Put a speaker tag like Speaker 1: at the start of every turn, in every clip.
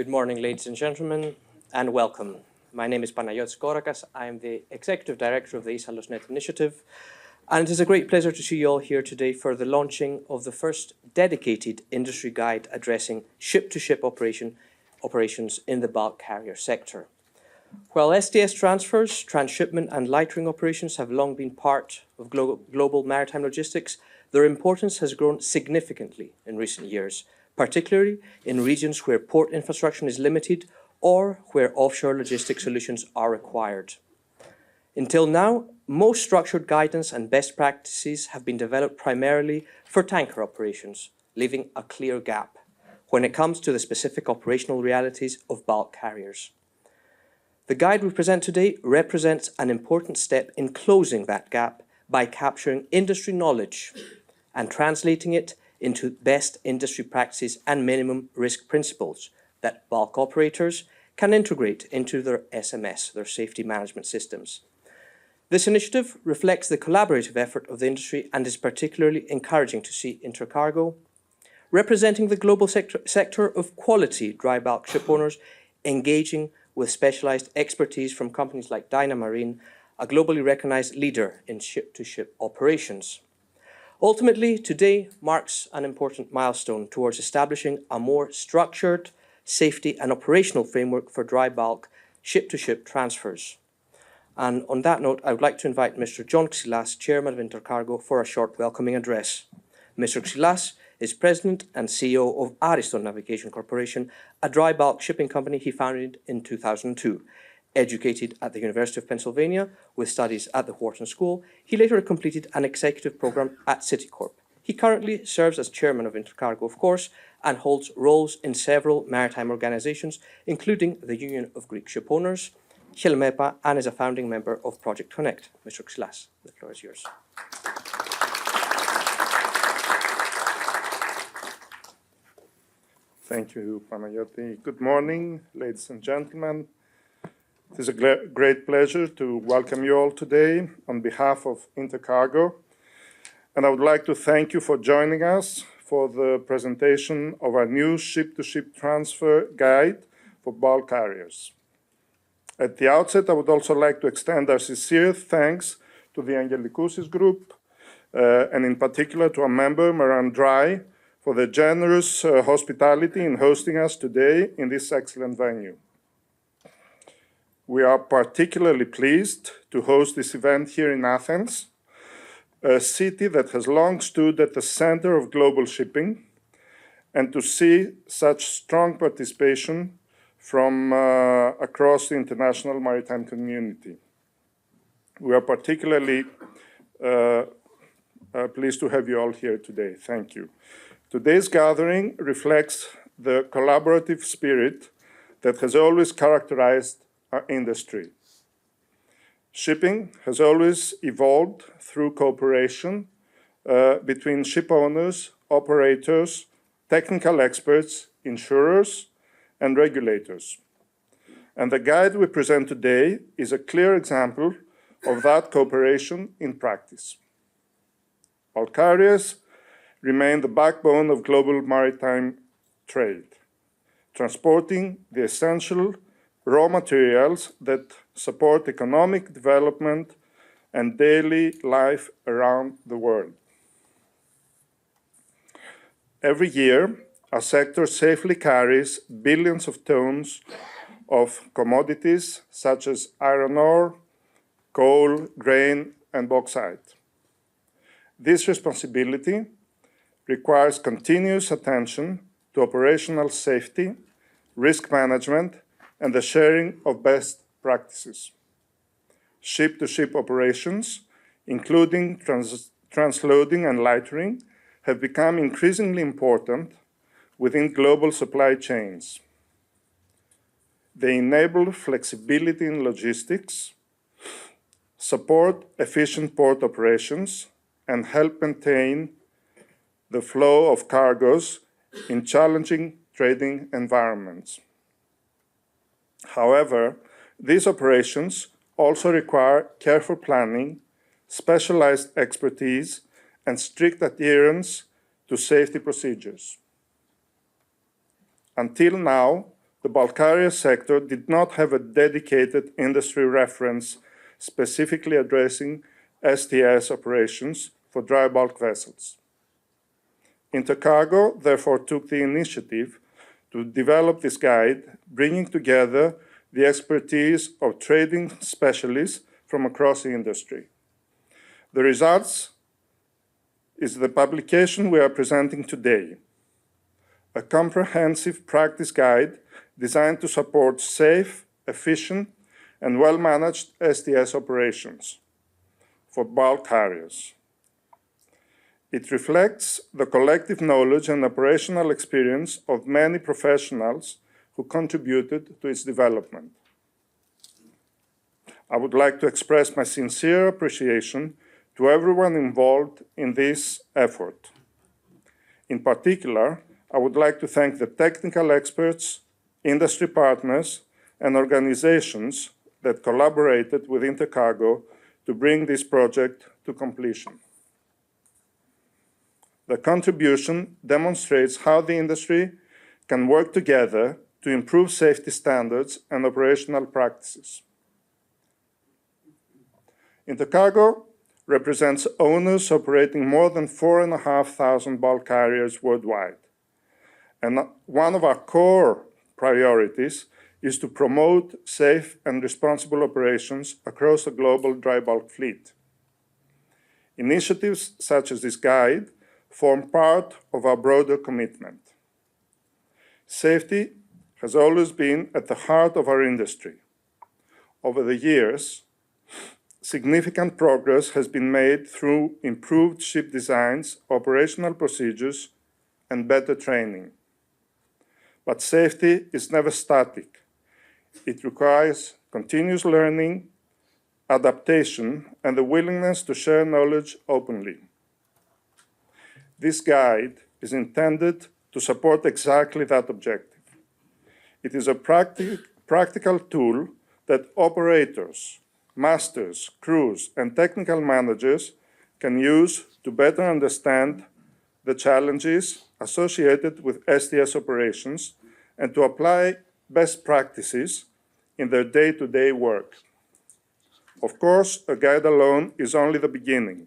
Speaker 1: Good morning, ladies and gentlemen, and welcome. My name is Panagiotis Korakas. I am the Executive Director of the Isalosnet Initiative, and it is a great pleasure to see you all here today for the launching of the first dedicated industry guide addressing ship-to-ship operations in the bulk carrier sector. While STS transfers, transshipment and lightering operations have long been part of global maritime logistics, their importance has grown significantly in recent years, particularly in regions where port infrastructure is limited or where offshore logistics solutions are required. Until now, most structured guidance and best practices have been developed primarily for tanker operations, leaving a clear gap when it comes to the specific operational realities of bulk carriers. The guide we present today represents an important step in closing that gap by capturing industry knowledge and translating it into best industry practices and minimum risk principles that bulk operators can integrate into their SMS, their safety management systems. This initiative reflects the collaborative effort of the industry and is particularly encouraging to see INTERCARGO, representing the global sector of quality dry bulk shipowners, engaging with specialized expertise from companies like Dyna Marine, a globally recognized leader in ship-to-ship operations. Ultimately, today marks an important milestone towards establishing a more structured safety and operational framework for dry bulk ship-to-ship transfers. And on that note, I would like to invite Mr. John Xilas, Chairman of INTERCARGO, for a short welcoming address. Mr. Xilas is President and CEO of Ariston Navigation Corporation, a dry bulk shipping company he founded in 2002. Educated at the University of Pennsylvania with studies at the Wharton School, he later completed an executive program at Citicorp. He currently serves as chairman of INTERCARGO, of course, and holds roles in several maritime organizations, including the Union of Greek Shipowners, Chelmepa, and is a founding member of Project Connect. Mr. Xilas, the floor is yours.
Speaker 2: Thank you, Panagiotis. Good morning, ladies and gentlemen. It is a great pleasure to welcome you all today on behalf of INTERCARGO, and I would like to thank you for joining us for the presentation of our new ship-to-ship transfer guide for bulk carriers. At the outset, I would also like to extend our sincere thanks to the Angelikousis Group, and in particular to our member, Maran Dry, for their generous hospitality in hosting us today in this excellent venue. We are particularly pleased to host this event here in Athens, a city that has long stood at the center of global shipping, and to see such strong participation from across the international maritime community. We are particularly pleased to have you all here today. Thank you. Today's gathering reflects the collaborative spirit that has always characterized our industry. Shipping has always evolved through cooperation between ship owners, operators, technical experts, insurers, and regulators. And the guide we present today is a clear example of that cooperation in practice. Bulk carriers remain the backbone of global maritime trade, transporting the essential raw materials that support economic development and daily life around the world. Every year, our sector safely carries billions of tons of commodities such as iron ore, coal, grain, and bauxite. This responsibility requires continuous attention to operational safety, risk management, and the sharing of best practices. Ship-to-ship operations, including transloading and lightering, have become increasingly important within global supply chains. They enable flexibility in logistics, support efficient port operations, and help maintain the flow of cargoes in challenging trading environments. However, these operations also require careful planning, specialized expertise, and strict adherence to safety procedures. Until now, the bulk carrier sector did not have a dedicated industry reference specifically addressing STS operations for dry bulk vessels. INTERCARGO therefore took the initiative to develop this guide, bringing together the expertise of trading specialists from across the industry. The results is the publication we are presenting today, a comprehensive practice guide designed to support safe, efficient, and well-managed STS operations for bulk carriers. It reflects the collective knowledge and operational experience of many professionals who contributed to its development. I would like to express my sincere appreciation to everyone involved in this effort. In particular, I would like to thank the technical experts, industry partners, and organizations that collaborated with INTERCARGO to bring this project to completion. The contribution demonstrates how the industry can work together to improve safety standards and operational practices. INTERCARGO represents owners operating more than 4,500 bulk carriers worldwide. And one of our core priorities is to promote safe and responsible operations across the global dry bulk fleet. Initiatives such as this guide form part of our broader commitment. Safety has always been at the heart of our industry. Over the years, significant progress has been made through improved ship designs, operational procedures, and better training. But safety is never static. It requires continuous learning, adaptation, and the willingness to share knowledge openly. This guide is intended to support exactly that objective. It is a practical tool that operators, masters, crews, and technical managers can use to better understand the challenges associated with STS operations and to apply best practices in their day-to-day work. Of course, a guide alone is only the beginning.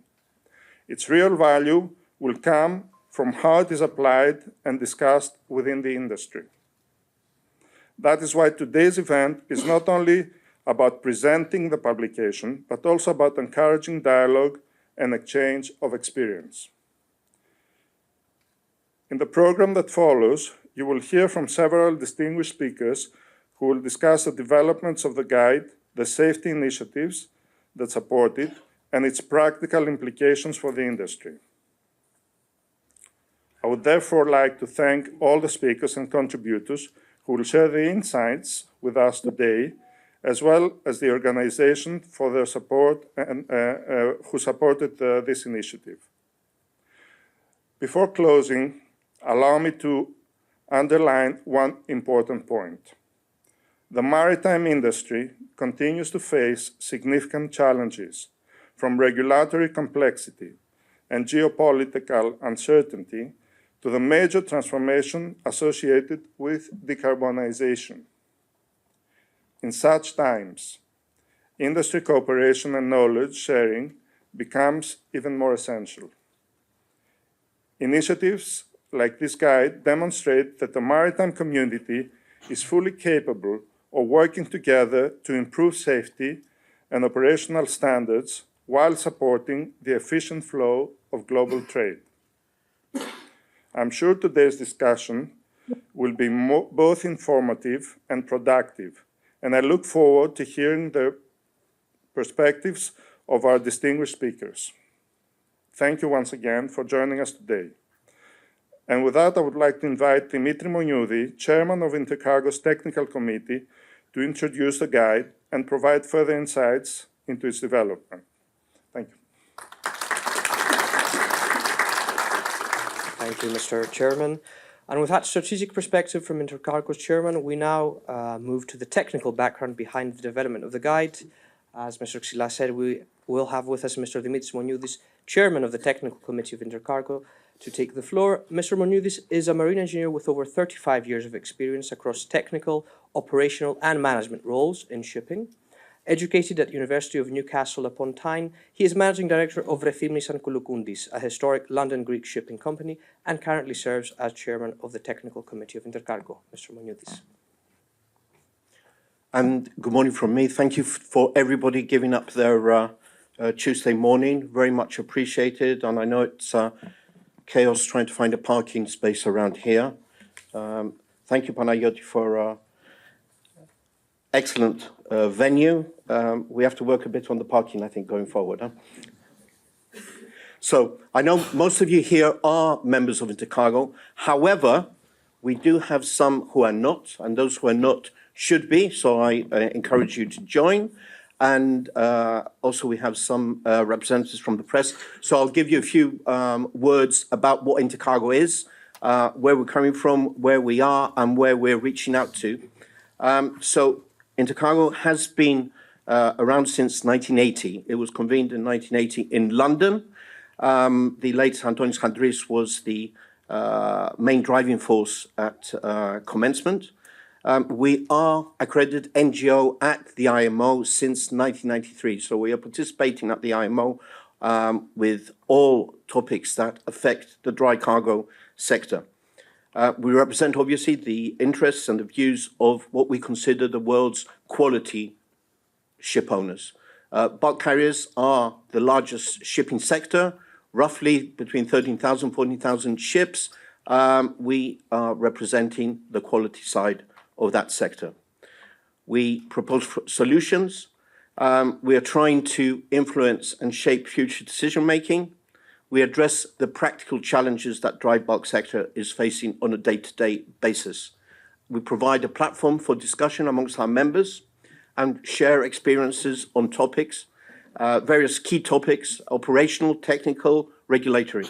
Speaker 2: Its real value will come from how it is applied and discussed within the industry. That is why today's event is not only about presenting the publication, but also about encouraging dialogue and exchange of experience. In the program that follows, you will hear from several distinguished speakers who will discuss the developments of the guide, the safety initiatives that support it, and its practical implications for the industry. I would therefore like to thank all the speakers and contributors who will share the insights with us today, as well as the organization for their support and who supported this initiative. Before closing, allow me to underline one important point. The maritime industry continues to face significant challenges, from regulatory complexity and geopolitical uncertainty to the major transformation associated with decarbonization. In such times, industry cooperation and knowledge sharing becomes even more essential. Initiatives like this guide demonstrate that the maritime community is fully capable of working together to improve safety and operational standards while supporting the efficient flow of global trade. I'm sure today's discussion will be both informative and productive, and I look forward to hearing the perspectives of our distinguished speakers. Thank you once again for joining us today. And with that, I would like to invite Dimitri Monioudi, Chairman of INTERCARGO's Technical Committee, to introduce the guide and provide further insights into its development. Thank you.
Speaker 1: Thank you, Mr. Chairman. And with that strategic perspective from INTERCARGO's Chairman, we now move to the technical background behind the development of the guide. As Mr. Xylas said, we will have with us Mr. Dimitris Monioudis, Chairman of the Technical Committee of INTERCARGO, to take the floor. Mr. Mounioudis is a marine engineer with over 35 years of experience across technical, operational and management roles in shipping. Educated at University of Newcastle upon Tyne, he is Managing Director of Refirmis and Koulokoundis, a historic London Greek shipping company, and currently serves as Chairman of the Technical Committee of INTERCARGO. Mr. Mounioudis.
Speaker 3: And good morning from me. Thank you for everybody giving up their Tuesday morning. Very much appreciated. And I know it's chaos trying to find a parking space around here. Thank you, Panayoti, for excellent venue. We have to work a bit on the parking, I think, going forward. Huh? So I know most of you here are members of INTERCARGO. However, we do have some who are not, and those who are not should be. So I encourage you to join. And also we have some representatives from the press. So I'll give you a few words about what INTERCARGO is, where we're coming from, where we are, and where we're reaching out to. So INTERCARGO has been around since 1980. It was convened in 1980 in London. The late Antonis Chandris was the main driving force at commencement. We are accredited NGO at the IMO since 1993. So we are participating at the IMO with all topics that affect the dry cargo sector. We represent, obviously, the interests and the views of what we consider the world's quality ship owners. Bulk carriers are the largest shipping sector, roughly between 13,000, 14,000 ships. We are representing the quality side of that sector. We propose solutions. We are trying to influence and shape future decision-making. We address the practical challenges that dry bulk sector is facing on a day-to-day basis. We provide a platform for discussion amongst our members and share experiences on topics, various key topics, operational, technical, regulatory.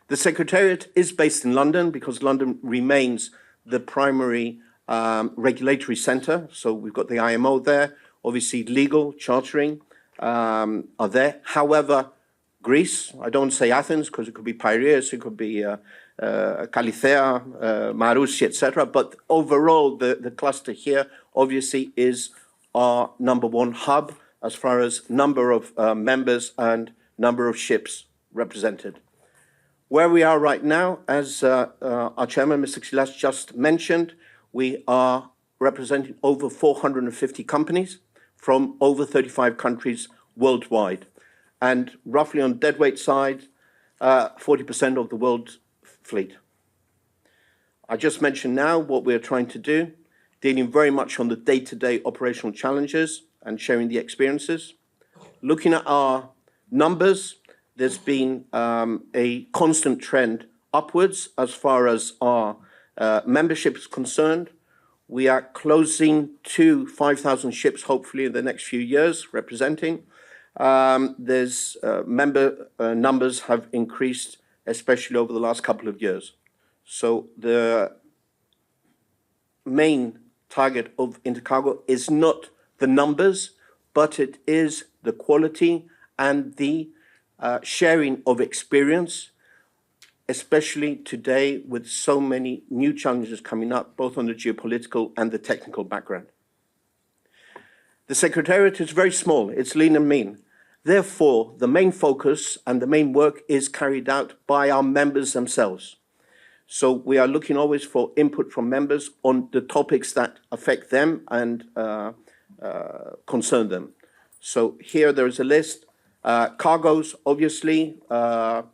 Speaker 3: The Secretariat is based in London because London remains the primary regulatory center. So we've got the IMO there, obviously legal, chartering are there. However, Greece, I don't say Athens because it could be Piraeus, it could be Kalithea, Marousi, etc. But overall, the cluster here obviously is our number one hub as far as number of members and number of ships represented. Where we are right now, as our chairman, Mr. Xilas, just mentioned, we are representing over 450 companies from over 35 countries worldwide. And roughly on deadweight side, 40% of the world fleet. I just mentioned now what we're trying to do, dealing very much on the day-to-day operational challenges and sharing the experiences. Looking at our numbers, there's been a constant trend upwards as far as our membership is concerned. We are closing to 5,000 ships, hopefully, in the next few years, representing. There's member numbers have increased, especially over the last couple of years. So the main target of INTERCARGO is not the numbers, but it is the quality and the sharing of experience, especially today with so many new challenges coming up, both on the geopolitical and the technical background. The Secretariat is very small, it's lean and mean. Therefore, the main focus and the main work is carried out by our members themselves. So we are looking always for input from members on the topics that affect them and concern them. So here there is a list. Cargoes, obviously,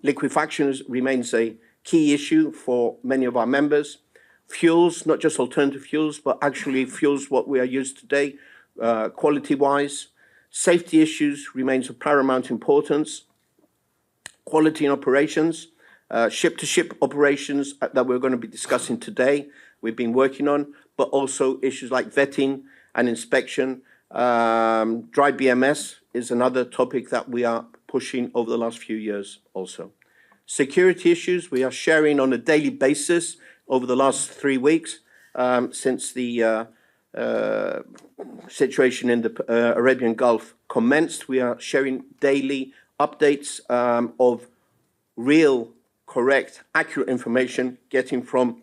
Speaker 3: liquefaction remains a key issue for many of our members. Fuels, not just alternative fuels, but actually fuels what we are used today, quality-wise. Safety issues remains of paramount importance. Quality in operations, ship-to-ship operations that we're going to be discussing today, we've been working on, but also issues like vetting and inspection. Dry BMS is another topic that we are pushing over the last few years also. Security issues, we are sharing on a daily basis over the last 3 weeks since the situation in the Arabian Gulf commenced. We are sharing daily updates of real correct, accurate information getting from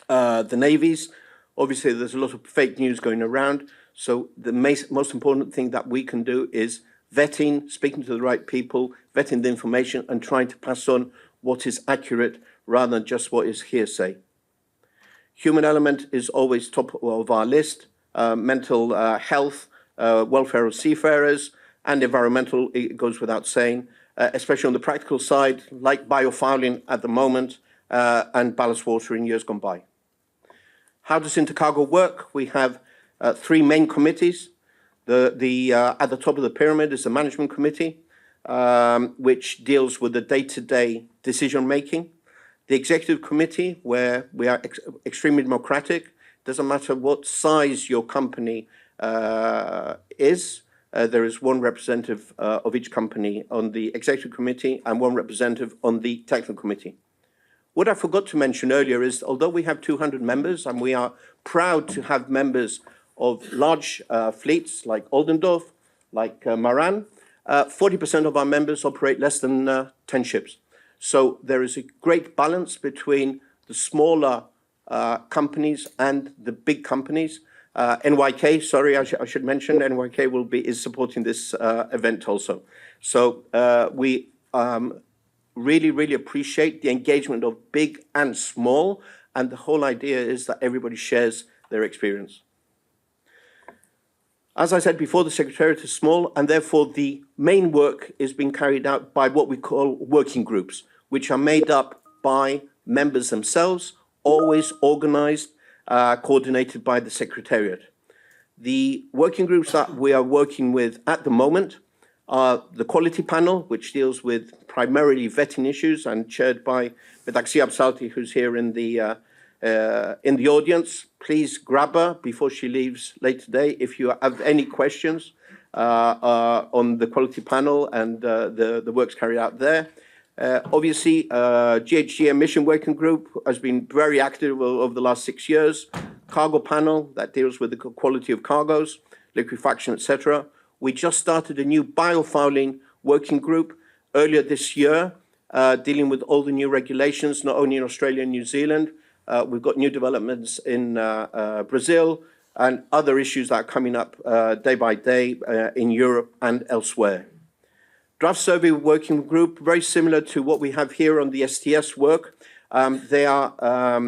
Speaker 3: the navies. Obviously, there's a lot of fake news going around. So the most important thing that we can do is vetting, speaking to the right people, vetting the information and trying to pass on what is accurate rather than just what is hearsay. Human element is always top of our list. Mental health, welfare of seafarers, and environmental, it goes without saying, especially on the practical side, like biofouling at the moment and ballast water in years gone by. How does Intercargo work? We have three main committees. At the top of the pyramid is the management committee, which deals with the day-to-day decision-making. The executive committee, where we are extremely democratic. Doesn't matter what size your company is. There is one representative of each company on the executive committee and one representative on the technical committee. What I forgot to mention earlier is, although we have 200 members and we are proud to have members of large fleets like Oldendorf, like Maran, 40% of our members operate less than 10 ships. So there is a great balance between the smaller companies and the big companies. NYK, sorry, I should mention, NYK is supporting this event also. So we really appreciate the engagement of big and small, and the whole idea is that everybody shares their experience. As I said before, the Secretariat is small, and therefore the main work is being carried out by what we call working groups, which are made up by members themselves, always organized, coordinated by the Secretariat. The working groups that we are working with at the moment are the quality panel, which deals with primarily vetting issues and chaired by Medaxi Absalti, who's here in the audience. Please grab her before she leaves late today if you have any questions on the quality panel and the works carried out there. Obviously, GHG emission working group has been very active over the last 6 years. Cargo panel that deals with the quality of cargoes, liquefaction, etc. We just started a new biofouling working group earlier this year, dealing with all the new regulations, not only in Australia and New Zealand. We've got new developments in Brazil and other issues that are coming up day by day in Europe and elsewhere. Draft survey working group, very similar to what we have here on the STS work. They are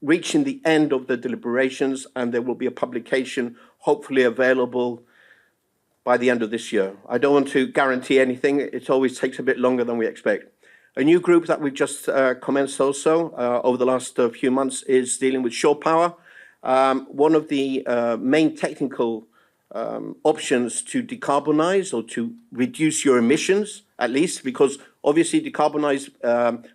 Speaker 3: reaching the end of the deliberations, and there will be a publication hopefully available by the end of this year. I don't want to guarantee anything. It always takes a bit longer than we expect. A new group that we've just commenced also over the last few months is dealing with shore power. One of the main technical options to decarbonize or to reduce your emissions, at least, because obviously decarbonize,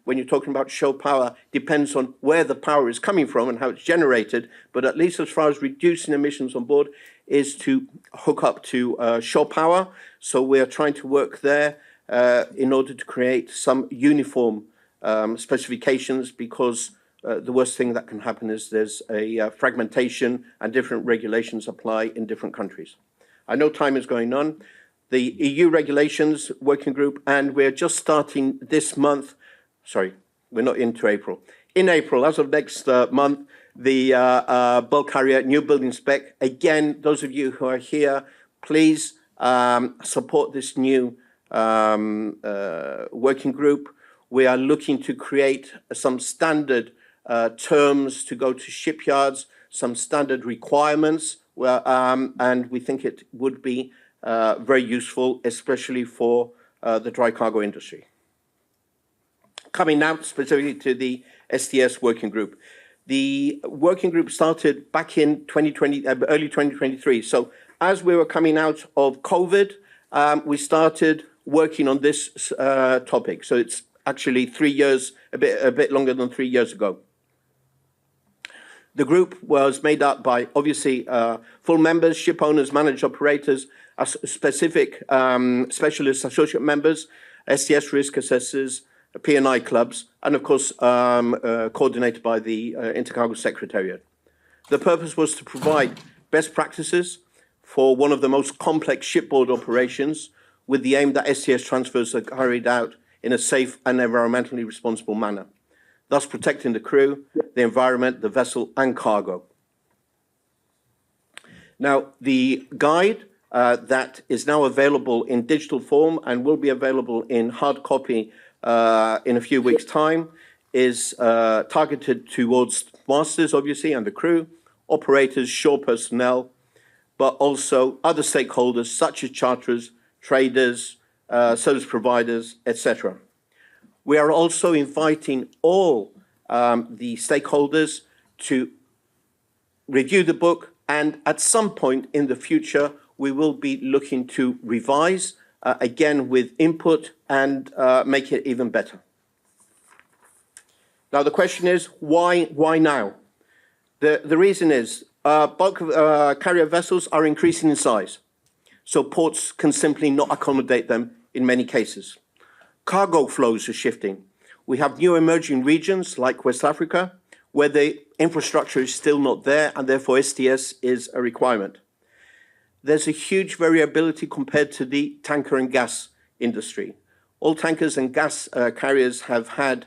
Speaker 3: when you're talking about shore power, depends on where the power is coming from and how it's generated. But at least as far as reducing emissions on board is to hook up to shore power. So we're trying to work there in order to create some uniform specifications, because the worst thing that can happen is there's a fragmentation and different regulations apply in different countries. I know time is going on. The EU regulations working group, and we're just starting this month. Sorry, we're not into April. In April, as of next month, the bulk carrier new building spec. Again, those of you who are here, please support this new working group. We are looking to create some standard terms to go to shipyards, some standard requirements, and we think it would be very useful, especially for the dry cargo industry. Coming now specifically to the STS working group. The working group started back in 2020, early 2023. So as we were coming out of COVID, we started working on this topic. So it's actually 3 years, a bit longer than 3 years ago. The group was made up by, obviously, full members, ship owners, managed operators, specific specialist associate members, STS risk assessors, P&I clubs, and of course, coordinated by the Intercargo Secretariat. The purpose was to provide best practices for one of the most complex shipboard operations, with the aim that STS transfers are carried out in a safe and environmentally responsible manner, thus protecting the crew, the environment, the vessel, and cargo. Now, the guide that is now available in digital form and will be available in hard copy in a few weeks' time is targeted towards masters, obviously, and the crew, operators, shore personnel, but also other stakeholders such as charterers, traders, service providers, etc. We are also inviting all the stakeholders to review the book, and at some point in the future, we will be looking to revise, again with input, and make it even better. Now, the question is, why now? The reason is bulk carrier vessels are increasing in size, so ports can simply not accommodate them in many cases. Cargo flows are shifting. We have new emerging regions like West Africa, where the infrastructure is still not there, and therefore STS is a requirement. There's a huge variability compared to the tanker and gas industry. All tankers and gas carriers have had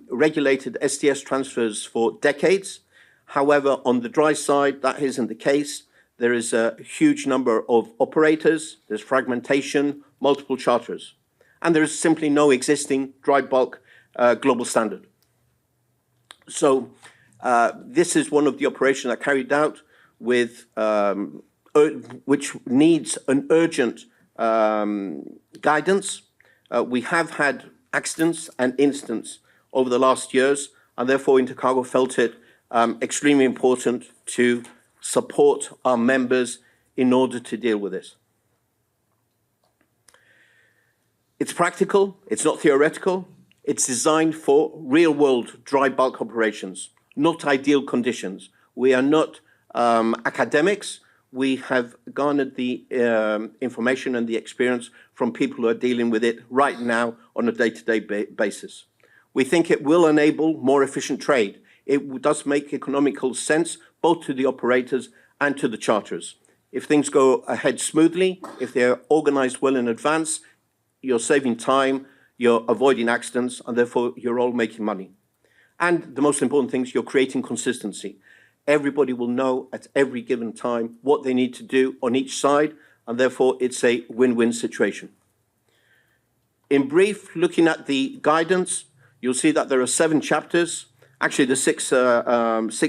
Speaker 3: regulated STS transfers for decades. However, on the dry side, that isn't the case. There is a huge number of operators, there's fragmentation, multiple charterers, and there is simply no existing dry bulk global standard. So this is one of the operations that carried out with, which needs an urgent guidance. We have had accidents and incidents over the last years, and therefore INTERCARGO felt it extremely important to support our members in order to deal with this. It's practical, it's not theoretical, it's designed for real-world dry bulk operations, not ideal conditions. We are not academics. We have garnered the information and the experience from people who are dealing with it right now on a day-to-day basis. We think it will enable more efficient trade. It does make economical sense both to the operators and to the charterers. If things go ahead smoothly, if they're organized well in advance, you're saving time, you're avoiding accidents, and therefore you're all making money. And the most important thing is you're creating consistency. Everybody will know at every given time what they need to do on each side, and therefore it's a win-win situation. In brief, looking at the guidance, you'll see that there are 7 chapters. Actually, the six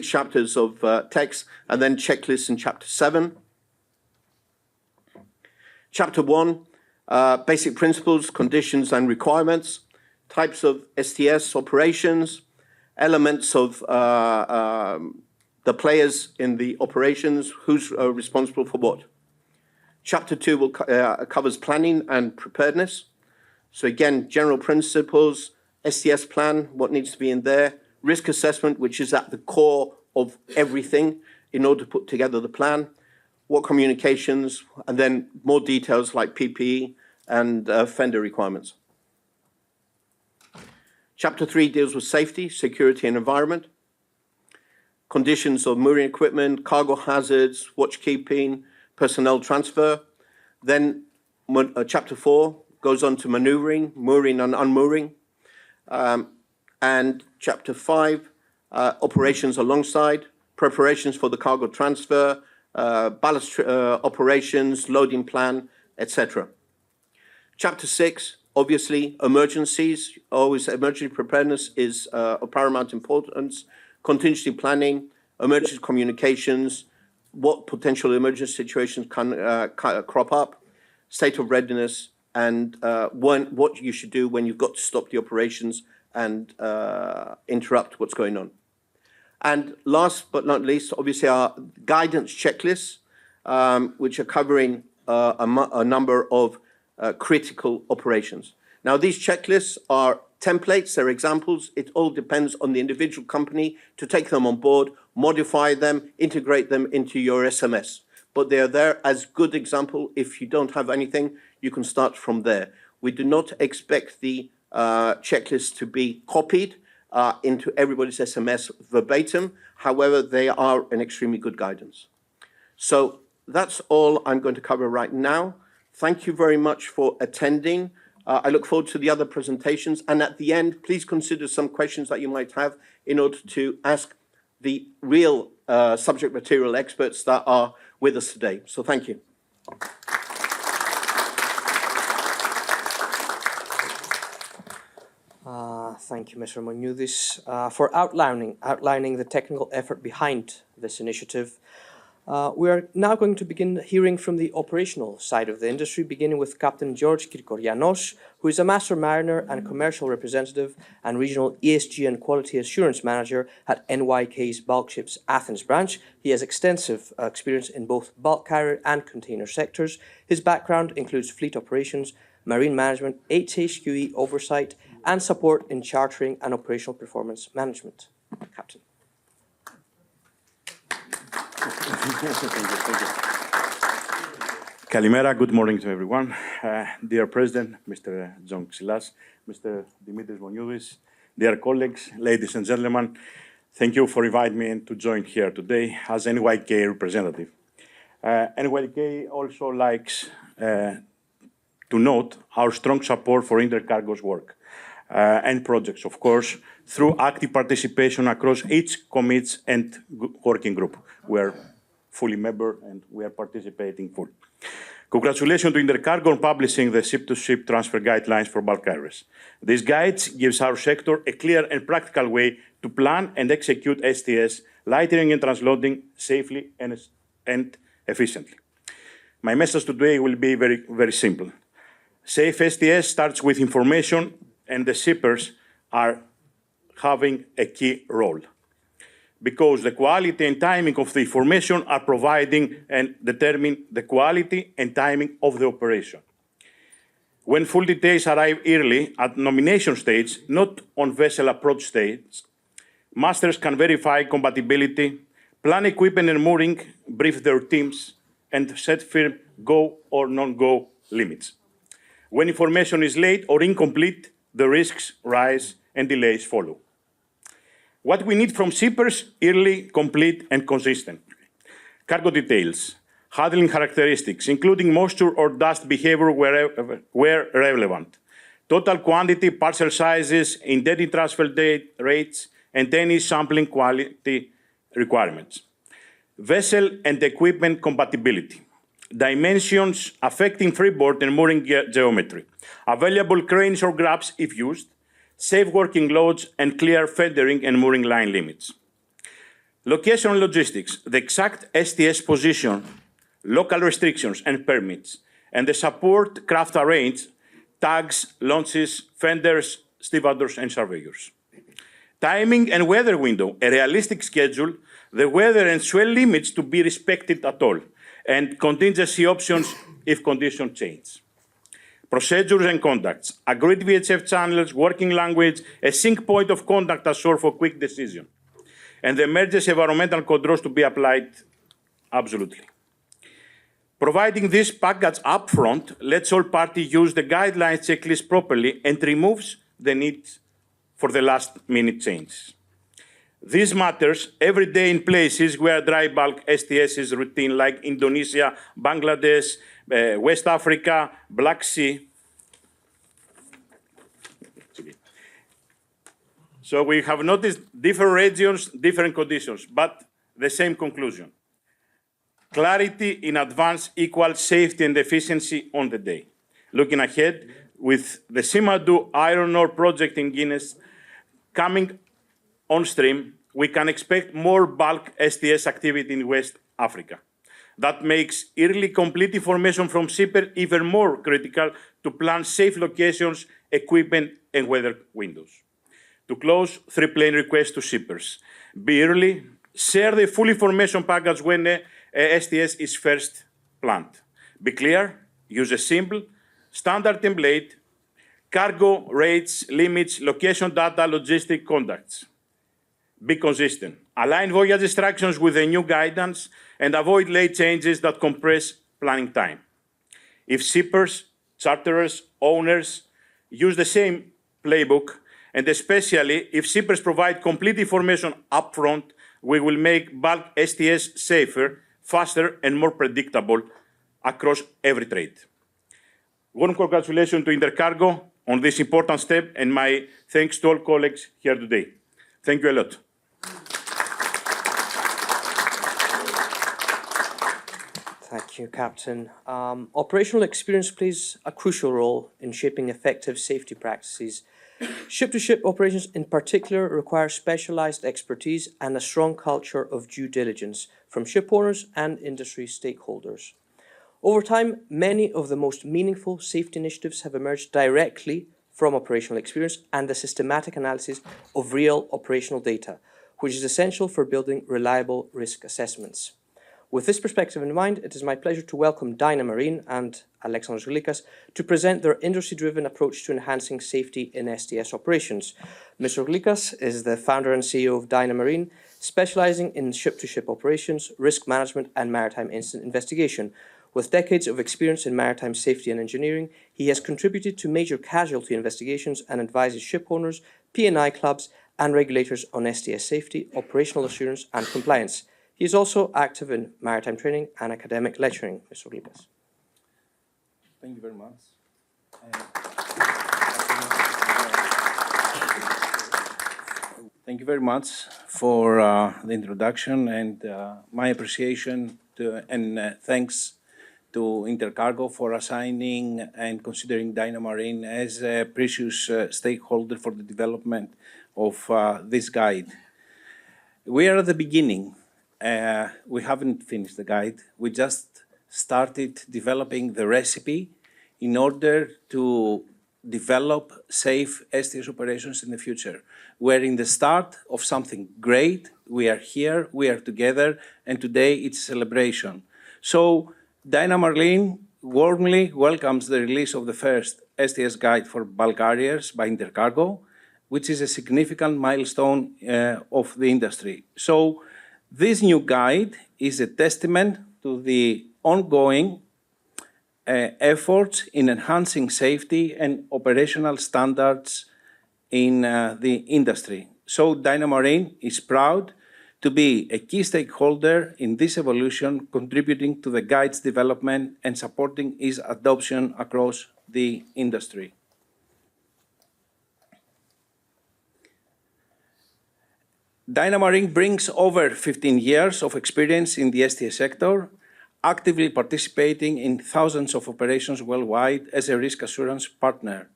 Speaker 3: chapters of text, and then checklists in chapter 7. Chapter 1, basic principles, conditions and requirements, types of STS operations, elements of the players in the operations, who's responsible for what. Chapter 2 covers planning and preparedness. So again, general principles, STS plan, what needs to be in there, risk assessment, which is at the core of everything in order to put together the plan, what communications, and then more details like PPE and fender requirements. Chapter 3 deals with safety, security and environment, conditions of mooring equipment, cargo hazards, watchkeeping, personnel transfer. Then chapter 4 goes on to maneuvering, mooring and unmooring. And chapter 5, operations alongside, preparations for the cargo transfer, ballast operations, loading plan, etc. Chapter 6, obviously, emergencies. Always emergency preparedness is of paramount importance. Contingency planning, emergency communications, what potential emergency situations can crop up, state of readiness, and what you should do when you've got to stop the operations and interrupt what's going on. And last but not least, obviously, our guidance checklists, which are covering a number of critical operations. Now, these checklists are templates, they're examples. It all depends on the individual company to take them on board, modify them, integrate them into your SMS. But they are there as good example. If you don't have anything, you can start from there. We do not expect the checklist to be copied into everybody's SMS verbatim. However, they are an extremely good guidance. So that's all I'm going to cover right now. Thank you very much for attending. I look forward to the other presentations. And at the end, please consider some questions that you might have in order to ask the real subject material experts that are with us today. So thank you.
Speaker 1: Thank you, Mr. Mounioudis, for outlining the technical effort behind this initiative. We are now going to begin hearing from the operational side of the industry, beginning with Captain George Kirkorianos, who is a Master Mariner and Commercial Representative and Regional ESG and Quality Assurance Manager at NYK's Bulk Ships Athens branch. He has extensive experience in both bulk carrier and container sectors. His background includes fleet operations, marine management, HHQE oversight, and support in chartering and operational performance management. Captain.
Speaker 4: Kalimera, good morning to everyone. Dear President, Mr. John Xilas, Mr. Dimitris Mounioudis, dear colleagues, ladies and gentlemen, thank you for inviting me to join here today as NYK representative. NYK also likes to note our strong support for INTERCARGO's work and projects, of course, through active participation across each committees and working group. We are fully member and we are participating fully. Congratulations to INTERCARGO on publishing the ship-to-ship transfer guidelines for bulk carriers. These guides gives our sector a clear and practical way to plan and execute STS, lightering and transloading safely and efficiently. My message today will be very, very simple. Safe STS starts with information, and the shippers are having a key role, because the quality and timing of the information are providing and determine the quality and timing of the operation. When full details arrive early at nomination stage, not on vessel approach stage, masters can verify compatibility, plan equipment and mooring, brief their teams, and set firm go or non-go limits. When information is late or incomplete, the risks rise and delays follow. What we need from shippers: early, complete, and consistent. Cargo details, handling characteristics, including moisture or dust behavior where relevant. Total quantity, parcel sizes, indebted transfer date rates, and any sampling quality requirements. Vessel and equipment compatibility. Dimensions affecting freeboard and mooring geometry. Available cranes or grabs if used. Safe working loads and clear fendering and mooring line limits. Location and logistics. The exact STS position, local restrictions and permits, and the support craft arrange, tags, launches, fenders, stevedores, and surveyors. Timing and weather window, a realistic schedule, the weather and swell limits to be respected at all, and contingency options if conditions change. Procedures and contacts, agreed VHF channels, working language, a sync point of contact assured for quick decision, and the emergency environmental controls to be applied absolutely. Providing this package upfront lets all parties use the guidelines checklist properly and removes the need for the last-minute changes. This matters every day in places where dry bulk STS is routine, like Indonesia, Bangladesh, West Africa, Black Sea. So we have noticed different regions, different conditions, but the same conclusion. Clarity in advance equals safety and efficiency on the day. Looking ahead, with the Simandou iron ore project in Guinness coming on stream, we can expect more bulk STS activity in West Africa. That makes early complete information from shipper even more critical to plan safe locations, equipment, and weather windows. To close, 3 plain requests to shippers. Be early, share the full information package when a STS is first planned. Be clear, use a simple, standard template, cargo, rates, limits, location data, logistic contacts. Be consistent. Align voyage instructions with the new guidance and avoid late changes that compress planning time. If shippers, charterers, owners use the same playbook, and especially if shippers provide complete information upfront, we will make bulk STS safer, faster, and more predictable across every trade. Warm congratulations to INTERCARGO on this important step, and my thanks to all colleagues here today. Thank you a lot.
Speaker 1: Thank you, Captain. Operational experience plays a crucial role in shaping effective safety practices. Ship-to-ship operations in particular require specialised expertise and a strong culture of due diligence from ship owners and industry stakeholders. Over time, many of the most meaningful safety initiatives have emerged directly from operational experience and the systematic analysis of real operational data, which is essential for building reliable risk assessments. With this perspective in mind, it is my pleasure to welcome Dynamarine and Alexandros Glykas to present their industry-driven approach to enhancing safety in STS operations. Mr. Glykas is the founder and CEO of Dynamarine, specializing in ship-to-ship operations, risk management and maritime incident investigation. With decades of experience in maritime safety and engineering, he has contributed to major casualty investigations and advises ship owners, P&I clubs and regulators on STS safety, operational assurance and compliance. He is also active in maritime training and academic lecturing. Mr. Glykas.
Speaker 3: Thank you very much. Thank you very much for the introduction and my appreciation and thanks to INTERCARGO for assigning and considering Dynamarine as a precious stakeholder for the development of this guide. We are at the beginning. We haven't finished the guide. We just started developing the recipe in order to develop safe STS operations in the future. We're in the start of something great. We are here, we are together, and today it's a celebration. So Dynamarine warmly welcomes the release of the first STS guide for bulk carriers by INTERCARGO, which is a significant milestone of the industry. So this new guide is a testament to the ongoing efforts in enhancing safety and operational standards in the industry. So Dynamarine is proud to be a key stakeholder in this evolution, contributing to the guide's development and supporting its adoption across the industry. Dynamarine brings over 15 years of experience in the STS sector, actively participating in thousands of operations worldwide as a risk assurance partner.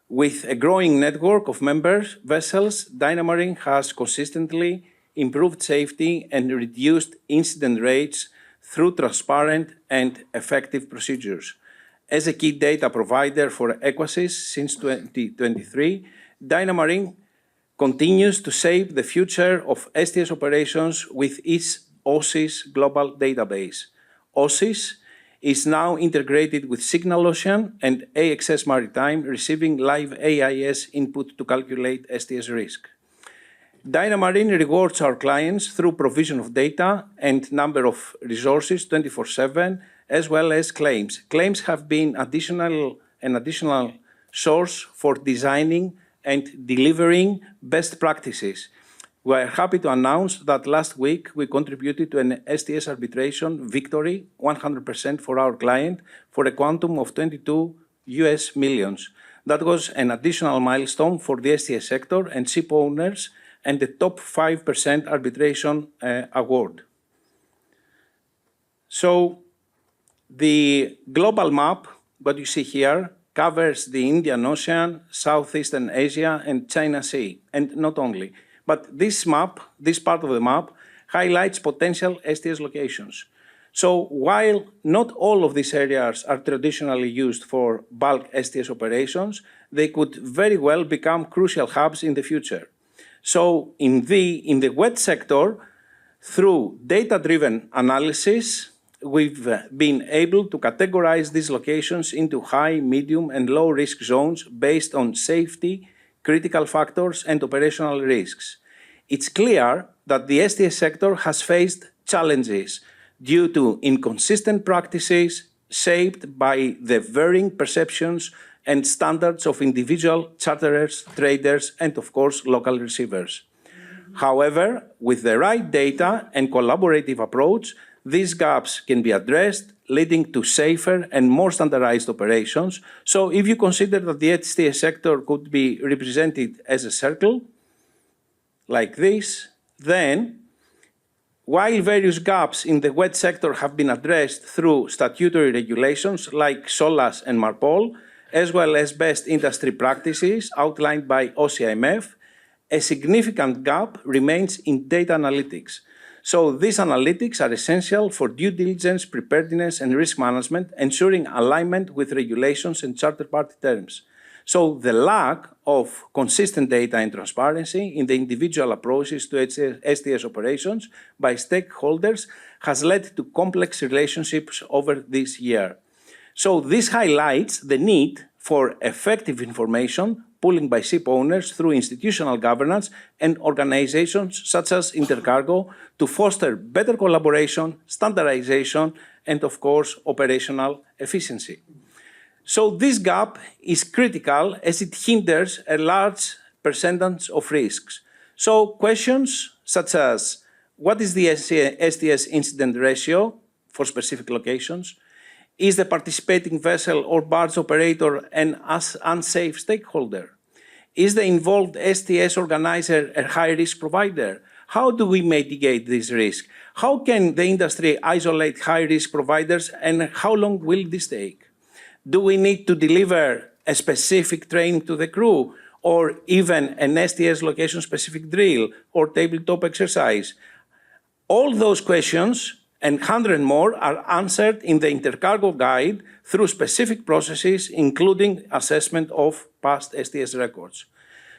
Speaker 3: With a growing network of member vessels, Dynamarine has consistently improved safety and reduced incident rates through transparent and effective procedures. As a key data provider for Equasys since 2023, Dynamarine continues to shape the future of STS operations with its OSIS global database. OSIS is now integrated with SignalOcean and AXS Maritime, receiving live AIS input to calculate STS risk. Dynamarine rewards our clients through provision of data and number of resources 24/7, as well as claims. Claims have been an additional source for designing and delivering best practices. We are happy to announce that last week we contributed to an STS arbitration victory, 100% for our client, for a quantum of $22 million. That was an additional milestone for the STS sector and ship owners and the top 5% arbitration award. So the global map, what you see here, covers the Indian Ocean, Southeastern Asia, and China Sea, and not only. But this map, this part of the map, highlights potential STS locations. So while not all of these areas are traditionally used for bulk STS operations, they could very well become crucial hubs in the future. So in the wet sector, through data-driven analysis, we've been able to categorize these locations into high, medium, and low-risk zones based on safety, critical factors, and operational risks. It's clear that the STS sector has faced challenges due to inconsistent practices shaped by the varying perceptions and standards of individual charterers, traders, and of course, local receivers. However, with the right data and collaborative approach,
Speaker 5: these gaps can be addressed, leading to safer and more standardized operations. So if you consider that the STS sector could be represented as a circle, like this, then while various gaps in the wet sector have been addressed through statutory regulations like SOLAS and MARPOL, as well as best industry practices outlined by OCIMF, a significant gap remains in data analytics. So these analytics are essential for due diligence, preparedness, and risk management, ensuring alignment with regulations and charter party terms. So the lack of consistent data and transparency in the individual approaches to STS operations by stakeholders has led to complex relationships over this year. So this highlights the need for effective information pooling by ship owners through institutional governance and organizations such as INTERCARGO to foster better collaboration, standardization, and of course, operational efficiency. So this gap is critical as it hinders a large percentage of risks. So questions such as, what is the STS incident ratio for specific locations? Is the participating vessel or barge operator an unsafe stakeholder? Is the involved STS organizer a high-risk provider? How do we mitigate this risk? How can the industry isolate high-risk providers, and how long will this take? Do we need to deliver a specific training to the crew, or even an STS location-specific drill or tabletop exercise? All those questions and 100 more are answered in the INTERCARGO guide through specific processes, including assessment of past STS records.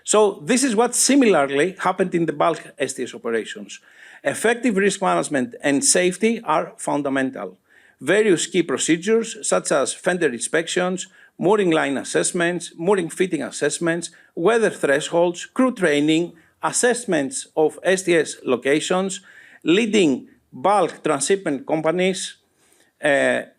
Speaker 5: So this is what similarly happened in the bulk STS operations. Effective risk management and safety are fundamental. Various key procedures, such as fender inspections, mooring line assessments, mooring fitting assessments, weather thresholds, crew training, assessments of STS locations, leading bulk transshipment companies like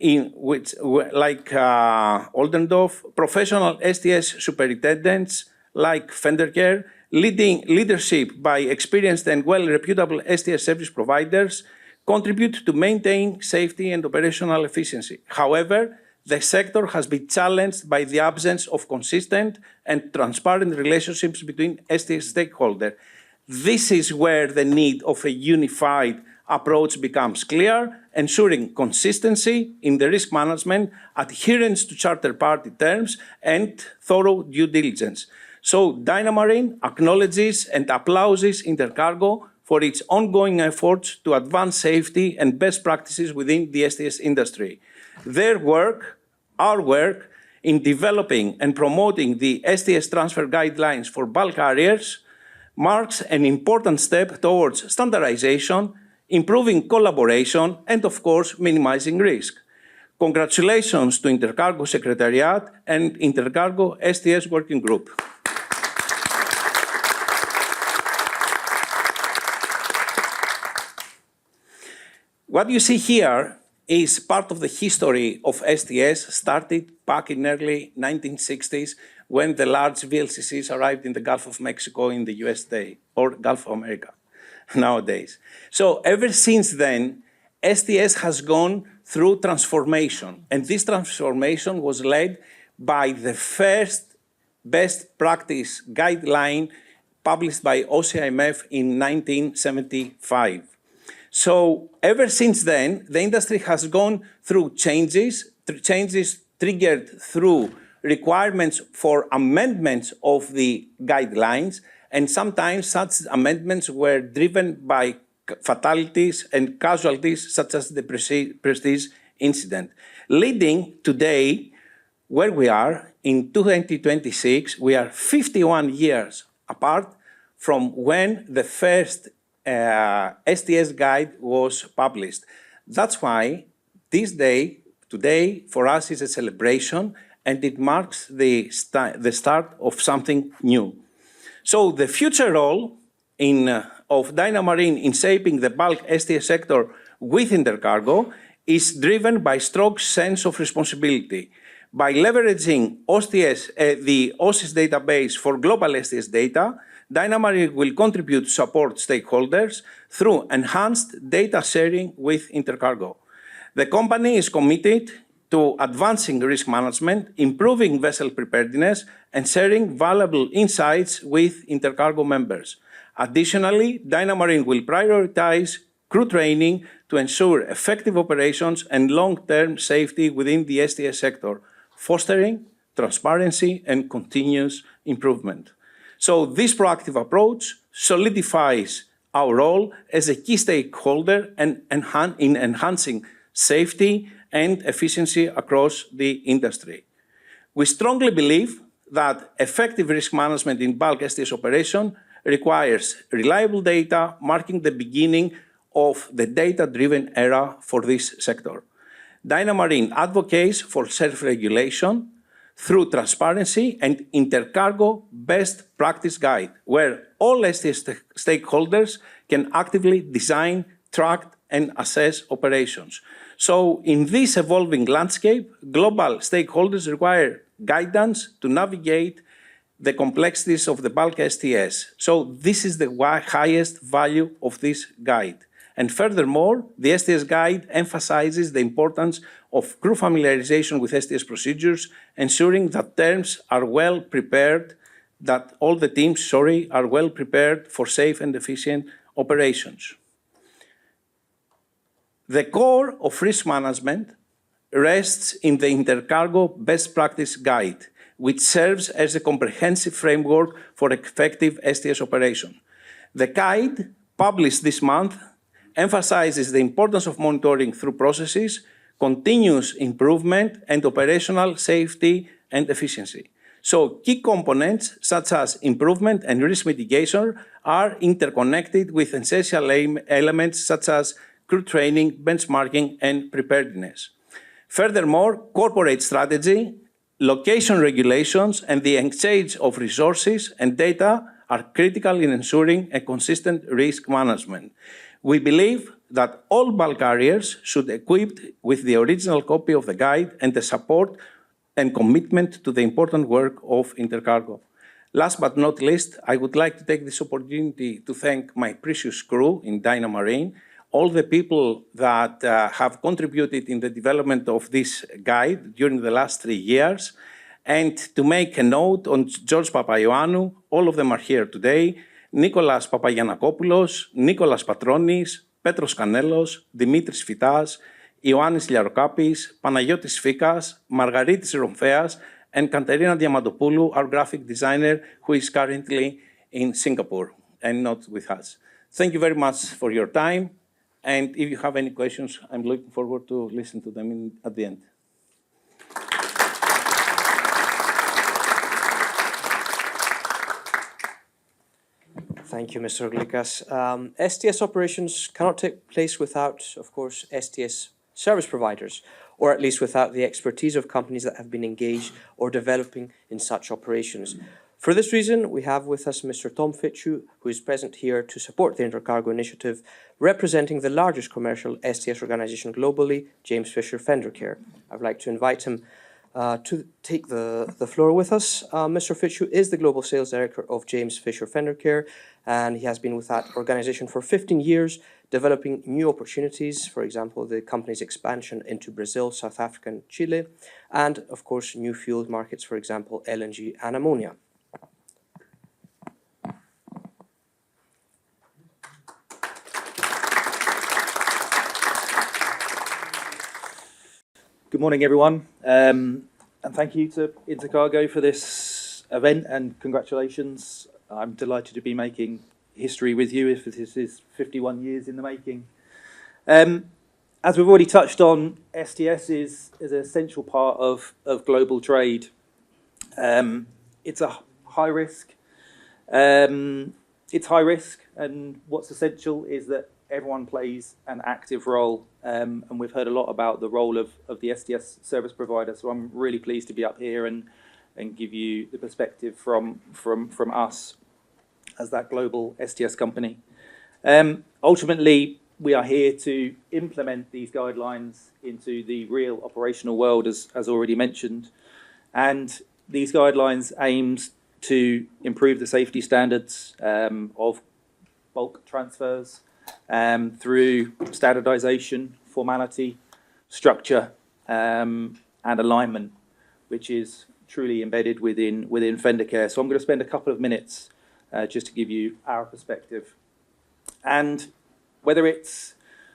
Speaker 5: Oldendorf, professional STS superintendents like Fendercare, leadership by experienced and well-reputable STS service providers, contribute to maintain safety and operational efficiency. However, the sector has been challenged by the absence of consistent and transparent relationships between STS stakeholders. This is where the need of a unified approach becomes clear, ensuring consistency in the risk management, adherence to charter party terms, and thorough due diligence. So Dynamarine acknowledges and applauses INTERCARGO for its ongoing efforts to advance safety and best practices within the STS industry. Their work, our work, in developing and promoting the STS transfer guidelines for bulk carriers marks an important step towards standardization, improving collaboration, and of course, minimizing risk. Congratulations to INTERCARGO Secretariat and INTERCARGO STS Working Group. What you see here is part of the history of STS, started back in early 1960s when the large VLCCs arrived in the Gulf of Mexico in the USA, or Gulf of America nowadays. So ever since then, STS has gone through transformation, and this transformation was led by the first best practice guideline published by OCIMF in 1975. So ever since then, the industry has gone through changes triggered through requirements for amendments of the guidelines, and sometimes such amendments were driven by fatalities and casualties such as the Prestige incident. Leading today, where we are, in 2026, we are 51 years apart from when the first STS guide was published. That's why this day, today, for us is a celebration, and it marks the start of something new. So the future role of Dynamarine in shaping the bulk STS sector with INTERCARGO is driven by strong sense of responsibility. By leveraging the OSIS database for global STS data, Dynamarine will contribute to support stakeholders through enhanced data sharing with Intercargo. The company is committed to advancing risk management, improving vessel preparedness, and sharing valuable insights with Intercargo members. Additionally, Dynamarine will prioritize crew training to ensure effective operations and long-term safety within the STS sector, fostering transparency and continuous improvement. So this proactive approach solidifies our role as a key stakeholder in enhancing safety and efficiency across the industry. We strongly believe that effective risk management in bulk STS operation requires reliable data, marking the beginning of the data-driven era for this sector. Dynamarine advocates for self-regulation through transparency and Intercargo best practice guide, where all STS stakeholders can actively design, track, and assess operations. So in this evolving landscape, global stakeholders require guidance to navigate the complexities of the bulk STS. So this is the highest value of this guide. And furthermore, the STS guide emphasizes the importance of crew familiarization with STS procedures, ensuring that terms are well prepared, that all the teams, are well prepared for safe and efficient operations. The core of risk management rests in the Intercargo Best Practice Guide, which serves as a comprehensive framework for effective STS operation. The guide, published this month, emphasizes the importance of monitoring through processes, continuous improvement, and operational safety and efficiency. So key components such as improvement and risk mitigation are interconnected with essential elements such as crew training, benchmarking, and preparedness. Furthermore, corporate strategy, location regulations, and the exchange of resources and data are critical in ensuring a consistent risk management. We believe that all bulk carriers should be equipped with the original copy of the guide and the support and commitment to the important work of Intercargo. Last but not least, I would like to take this opportunity to thank my precious crew in Dynamarine, all the people that have contributed in the development of this guide during the last 3 years, and to make a note on George Papaioannou, all of them are here today, Nicholas Papagiannakopoulos, Nicholas Patronis, Petros Kanellos, Dimitris Fitas, Ioannis Liarokapis, Panagiotis Fikas, Margaritis Romfeas, and Katerina Diamantopoulou, our graphic designer, who is currently in Singapore and not with us. Thank you very much for your time. And if you have any questions, I'm looking forward to listen to them at the end.
Speaker 1: Thank you, Mr. Glikas. STS operations cannot take place without, of course, STS service providers, or at least without the expertise of companies that have been engaged or developing in such operations. For this reason, we have with us Mr. Tom Fitchu, who is present here to support the Intercargo initiative, representing the largest commercial STS organization globally, James Fisher Fendercare. I'd like to invite him to take the floor with us. Mr. Fitchu is the Global Sales Director of James Fisher Fendercare, and he has been with that organization for 15 years, developing new opportunities, for example, the company's expansion into Brazil, South Africa, and Chile, and, of course, new fuel markets, for example, LNG and ammonia.
Speaker 6: Good morning, everyone, and thank you to Intercargo for this event, and congratulations. I'm delighted to be making history with you, if this is 51 years in the making. As we've already touched on, STS is an essential part of global trade. It's a high risk. It's high risk, and what's essential is that everyone plays an active role, and we've heard a lot about the role of the STS service provider, so I'm really pleased to be up here and give you the perspective from us as that global STS company. Ultimately, we are here to implement these guidelines into the real operational world, as already mentioned. And these guidelines aims to improve the safety standards of bulk transfers through standardization, formality, structure, and alignment, which is truly embedded within Fendercare. So I'm going to spend a couple of minutes just to give you our perspective. And whether it's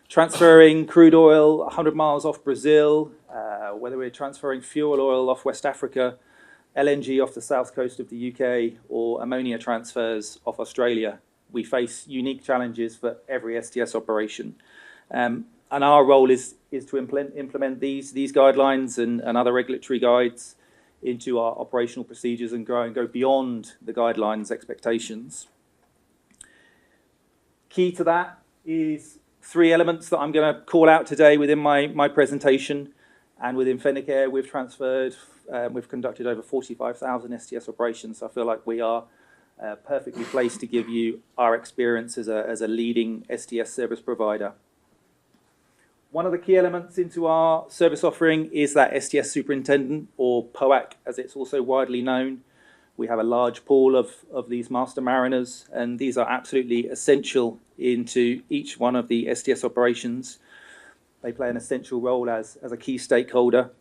Speaker 6: transferring crude oil 100 miles off Brazil, whether we're transferring fuel oil off West Africa, LNG off the south coast of the UK, or ammonia transfers off Australia, we face unique challenges for every STS operation. And our role is to implement these guidelines and other regulatory guides into our operational procedures and go beyond the guidelines expectations. Key to that is three elements that I'm going to call out today within my presentation. And within Fendercare, we've conducted over 45,000 STS operations. So I feel like we are perfectly placed to give you our experience as a leading STS service provider. One of the key elements into our service offering is that STS superintendent, or POAC, as it's also widely known. We have a large pool of these master mariners, and these are absolutely essential into each one of the STS operations. They play an essential role as a key stakeholder.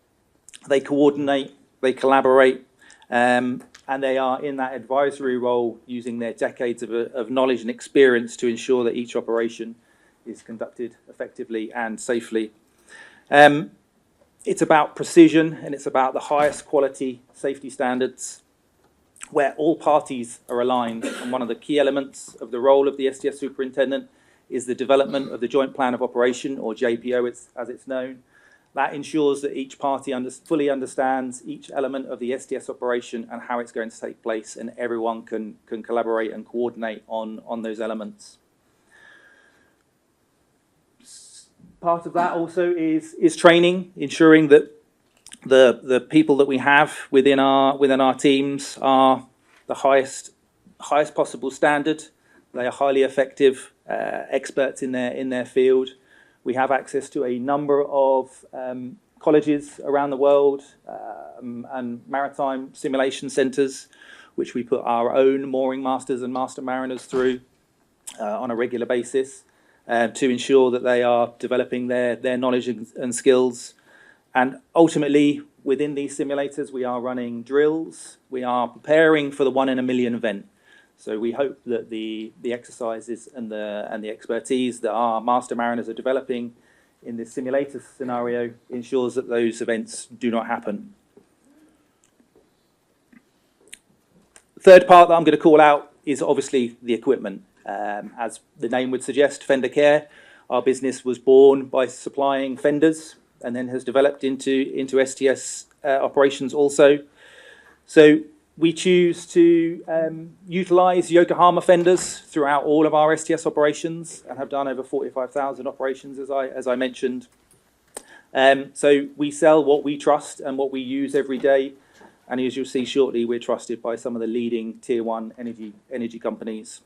Speaker 6: They coordinate, they collaborate, and they are in that advisory role using their decades of knowledge and experience to ensure that each operation is conducted effectively and safely. It's about precision, and it's about the highest quality safety standards where all parties are aligned. And one of the key elements of the role of the STS superintendent is the development of the Joint Plan of Operation, or JPO as it's known. That ensures that each party fully understands each element of the STS operation and how it's going to take place, and everyone can collaborate and coordinate on those elements. Part of that also is training, ensuring that the people that we have within our teams are the highest possible standard. They are highly effective experts in their field. We have access to a number of colleges around the world and maritime simulation centres, which we put our own mooring masters and master mariners through on a regular basis to ensure that they are developing their knowledge and skills. And ultimately, within these simulators, we are running drills. We are preparing for the 1 in a million event. So we hope that the exercises and the expertise that our master mariners are developing in this simulator scenario ensures that those events do not happen. Third part that I'm going to call out is obviously the equipment. As the name would suggest, Fendercare, our business was born by supplying fenders and then has developed into STS operations also. So we choose to utilise Yokohama fenders throughout all of our STS operations and have done over 45,000 operations, as I mentioned. So we sell what we trust and what we use every day. And as you'll see shortly, we're trusted by some of the leading Tier 1 energy companies.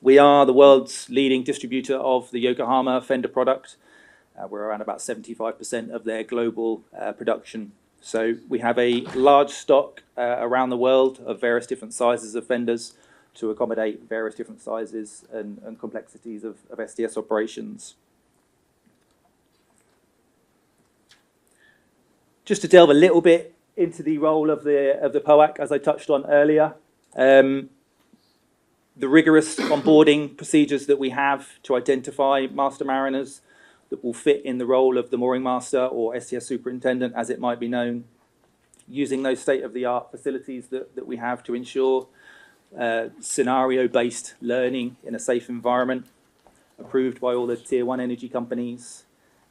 Speaker 6: We are the world's leading distributor of the Yokohama fender product. We're around about 75% of their global production. So we have a large stock around the world of various different sizes of fenders to accommodate various different sizes and complexities of STS operations. Just to delve a little bit into the role of the POAC, as I touched on earlier, the rigorous onboarding procedures that we have to identify master mariners that will fit in the role of the mooring master or STS superintendent, as it might be known, using those state-of-the-art facilities that we have to ensure scenario-based learning in a safe environment, approved by all the Tier 1 energy companies.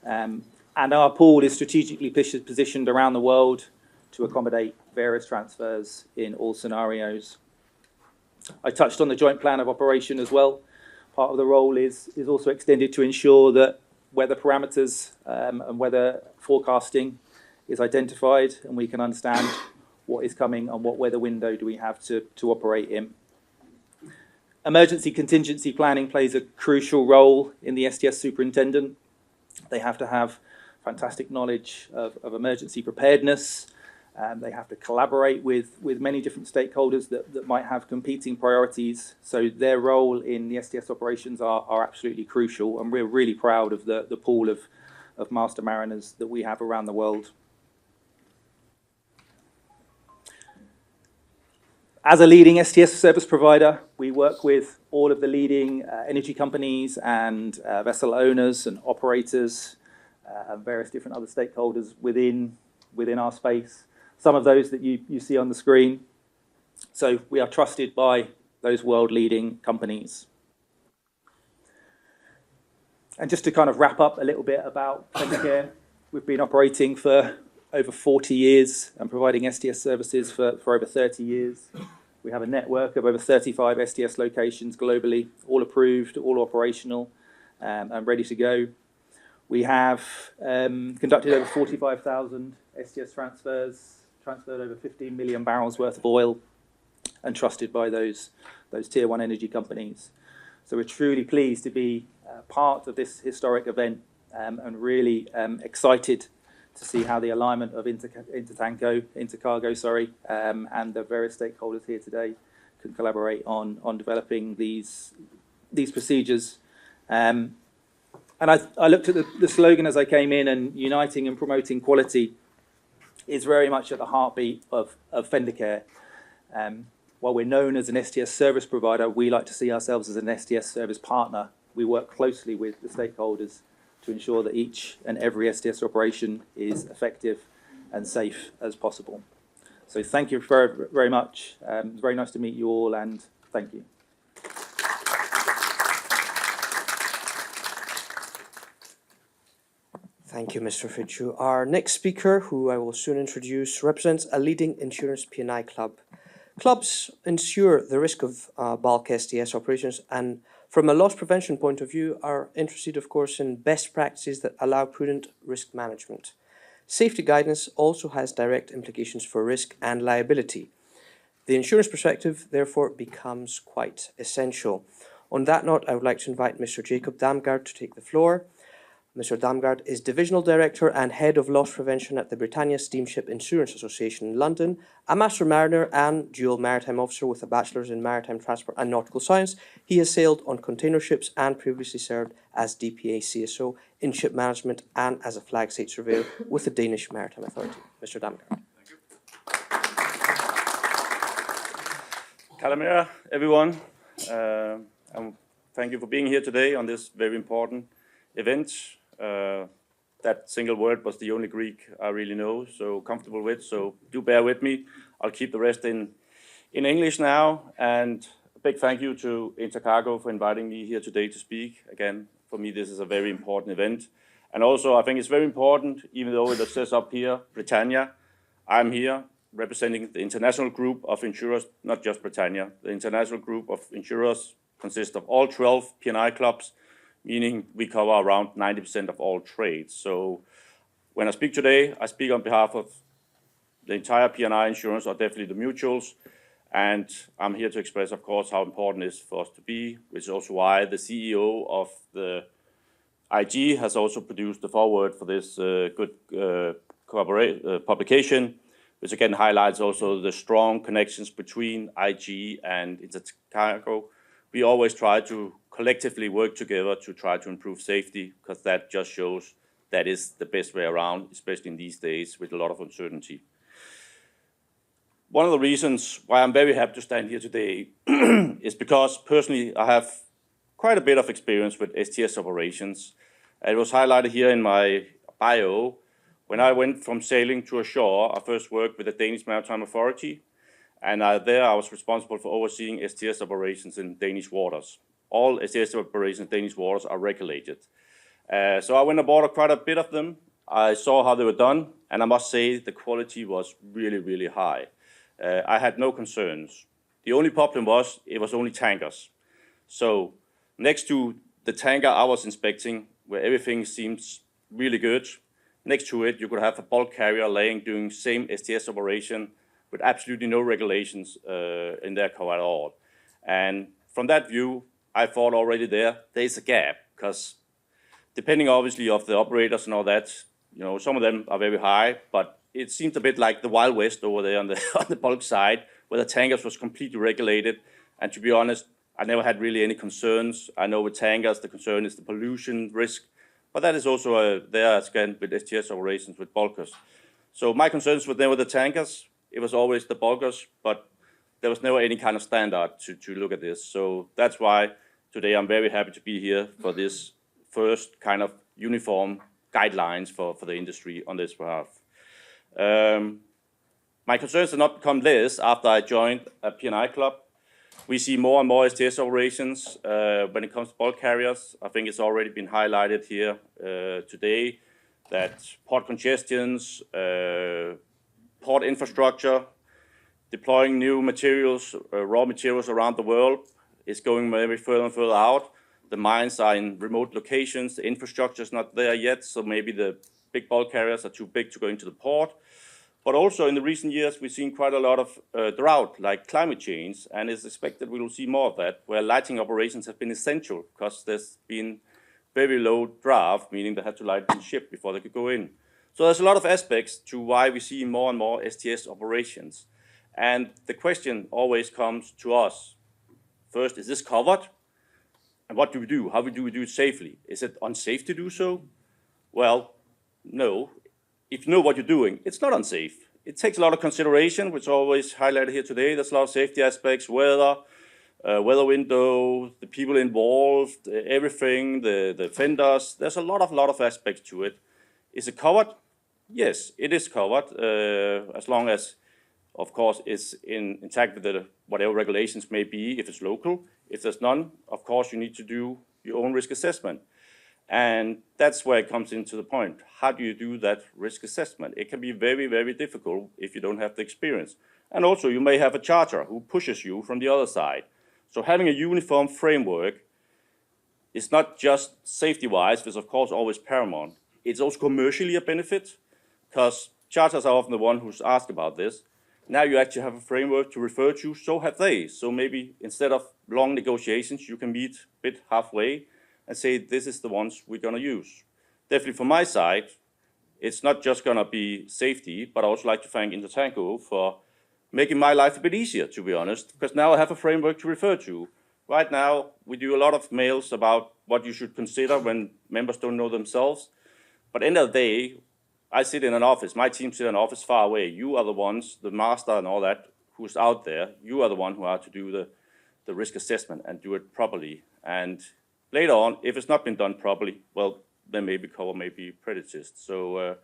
Speaker 6: And our pool is strategically positioned around the world to accommodate various transfers in all scenarios. I touched on the Joint Plan of Operation as well. Part of the role is also extended to ensure that weather parameters and weather forecasting is identified, and we can understand what is coming and what weather window do we have to operate in. Emergency contingency planning plays a crucial role in the STS superintendent. They have to have fantastic knowledge of emergency preparedness. They have to collaborate with many different stakeholders that might have competing priorities. So their role in the STS operations are absolutely crucial, and we're really proud of the pool of master mariners that we have around the world. As a leading STS service provider, we work with all of the leading energy companies and vessel owners and operators and various different other stakeholders within our space. Some of those that you see on the screen. So we are trusted by those world-leading companies. And just to kind of wrap up a little bit about Fendercare, we've been operating for over 40 years and providing STS services for over 30 years. We have a network of over 35 STS locations globally, all approved, all operational, and ready to go. We have conducted over 45,000 STS transfers, transferred over 15 million barrels worth of oil, and trusted by those tier one energy companies. So we're truly pleased to be part of this historic event and really excited to see how the alignment of INTERCARGO, and the various stakeholders here today can collaborate on developing these procedures. And I looked at the slogan as I came in, and uniting and promoting quality is very much at the heartbeat of Fendercare. While we're known as an STS service provider, we like to see ourselves as an STS service partner. We work closely with the stakeholders to ensure that each and every STS operation is effective and safe as possible. So thank you very, very much. It's very nice to meet you all, and thank you.
Speaker 1: Thank you, Mr. Fitchu. Our next speaker, who I will soon introduce, represents a leading insurance P&I club. Clubs insure the risk of bulk STS operations, and from a loss prevention point of view, are interested, of course, in best practices that allow prudent risk management. Safety guidance also has direct implications for risk and liability. The insurance perspective, therefore, becomes quite essential. On that note, I would like to invite Mr. Jacob Damgaard to take the floor. Mr. Damgaard is Divisional Director and Head of Loss Prevention at the Britannia Steamship Insurance Association in London, a Master Mariner and dual Maritime Officer with a Bachelor's in Maritime Transport and Nautical Science. He has sailed on container ships and previously served as DPA CSO in ship management and as a flag state surveyor with the Danish Maritime Authority. Mr. Damgaard.
Speaker 7: Kalamera, everyone, and thank you for being here today on this very important event. That single word was the only Greek I really know, so comfortable with, so do bear with me. I'll keep the rest in English now, and a big thank you to INTERCARGO for inviting me here today to speak. Again, for me this is a very important event, and also I think it's very important, even though it says up here, Britannia, I'm here representing the international group of insurers, not just Britannia. The international group of insurers consists of all 12 P&I clubs, meaning we cover around 90% of all trades. So when I speak today, I speak on behalf of the entire P&I insurance, or definitely the mutuals, and I'm here to express, of course, how important it is for us to be, which is also why the CEO of the IG has also produced the foreword for this good publication, which again highlights also the strong connections between IG and INTERCARGO. We always try to collectively work together to try to improve safety, because that just shows that is the best way around, especially in these days with a lot of uncertainty. One of the reasons why I'm very happy to stand here today is because personally I have quite a bit of experience with STS operations. It was highlighted here in my bio. When I went from sailing to ashore, I first worked with the Danish Maritime Authority, and there I was responsible for overseeing STS operations in Danish waters. All STS operations in Danish waters are regulated. So I went aboard quite a bit of them. I saw how they were done, and I must say the quality was really, really high. I had no concerns. The only problem was it was only tankers. So next to the tanker I was inspecting, where everything seems really good, next to it you could have a bulk carrier doing same STS operation with absolutely no regulations in their cover at all. And from that view, I thought already there's a gap, because depending obviously of the operators and all that, some of them are very high, but it seemed a bit like the Wild West over there on the on the bulk side, where the tankers was completely regulated. And to be honest, I never had really any concerns. I know with tankers, the concern is the pollution risk, but that is also there again with STS operations with bulkers. So my concerns were never the tankers, it was always the bulkers, but there was never any kind of standard to look at this. So that's why today I'm very happy to be here for this first kind of uniform guidelines for the industry on this behalf. My concerns have not become less after I joined a P&I club. We see more and more STS operations when it comes to bulk carriers. I think it's already been highlighted here today that port congestions, port infrastructure, deploying new materials, raw materials around the world is going maybe further and further out. The mines are in remote locations, the infrastructure is not there yet, so maybe the big bulk carriers are too big to go into the port. But also in the recent years, we've seen quite a lot of drought, like climate change, and it's expected we will see more of that, where lighting operations have been essential because there's been very low draft, meaning they had to light the ship before they could go in. So there's a lot of aspects to why we see more and more STS operations. And the question always comes to us. First, is this covered? And what do we do? How do we do it safely? Is it unsafe to do so? Well, no. If you know what you're doing, it's not unsafe. It takes a lot of consideration, which is always highlighted here today. There's a lot of safety aspects, weather window, the people involved, everything, the vendors. There's a lot of aspects to it. Is it covered? Yes, it is covered, as long as, of course, it's intact with the, whatever regulations may be, if it's local. If there's none, of course, you need to do your own risk assessment. And that's where it comes into the point. How do you do that risk assessment? It can be very, very difficult if you don't have the experience. And also, you may have a charter who pushes you from the other side. So having a uniform framework is not just safety-wise, which is of course always paramount. It's also commercially a benefit, because charters are often the one who's asked about this. Now you actually have a framework to refer to, so have they. So maybe instead of long negotiations, you can meet a bit halfway and say, this is the ones we're going to use. Definitely from my side, it's not just going to be safety, but I also like to thank INTERCARGO for making my life a bit easier, to be honest, because now I have a framework to refer to. Right now, we do a lot of mails about what you should consider when members don't know themselves. But at the end of the day, I sit in an office, my team sits in an office far away. You are the ones, the master and all that, who's out there. You are the one who are to do the risk assessment and do it properly. And later on, if it's not been done properly, well, then maybe cover may be prejudiced. So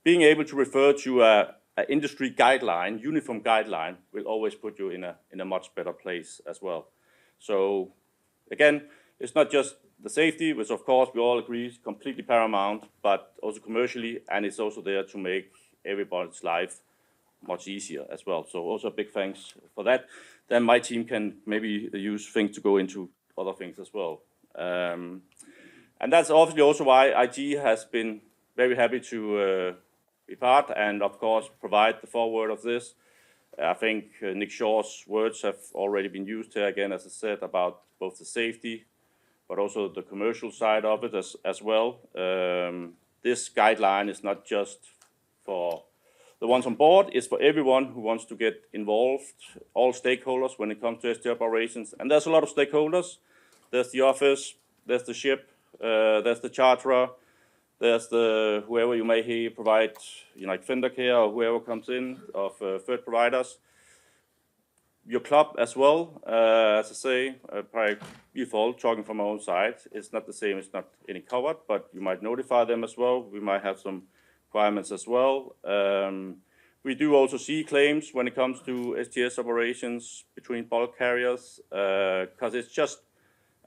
Speaker 7: being able to refer to an industry guideline, uniform guideline, will always put you in a much better place as well. So again, it's not just the safety, which of course we all agree is completely paramount, but also commercially, and it's also there to make everybody's life much easier as well. So also a big thanks for that. Then my team can maybe use things to go into other things as well. And that's obviously also why IG has been very happy to be part and of course provide the foreword of this. I think Nick Shaw's words have already been used here again, as I said, about both the safety, but also the commercial side of it as well. This guideline is not just for the ones on board, it's for everyone who wants to get involved, all stakeholders when it comes to ST operations. And there's a lot of stakeholders. There's the office, there's the ship, there's the charterer, there's the whoever you may provide, like vendor care or whoever comes in of third providers. Your club as well, as I say, by default, talking from our own side, it's not the same, it's not any covered, but you might notify them as well. We might have some requirements as well. We do also see claims when it comes to STS operations between bulk carriers, because it's just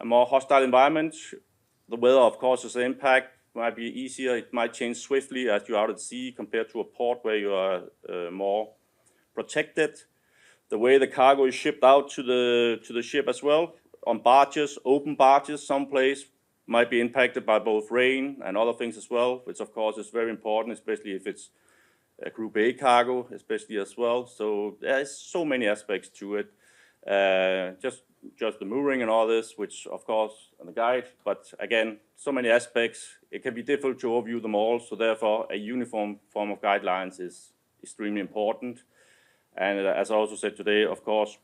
Speaker 7: a more hostile environment. The weather, of course, is an impact. Might be easier, it might change swiftly as you're out at sea compared to a port where you are more protected. The way the cargo is shipped out to the ship as well, on barges, open barges, someplace, might be impacted by both rain and other things as well, which of course is very important, especially if it's a Group A cargo, especially as well. So there's so many aspects to it. Just just the mooring and all this, which of course on the guide, but again, so many aspects, it can be difficult to overview them all. So therefore, a uniform form of guidelines is extremely important. And as I also said today, of course,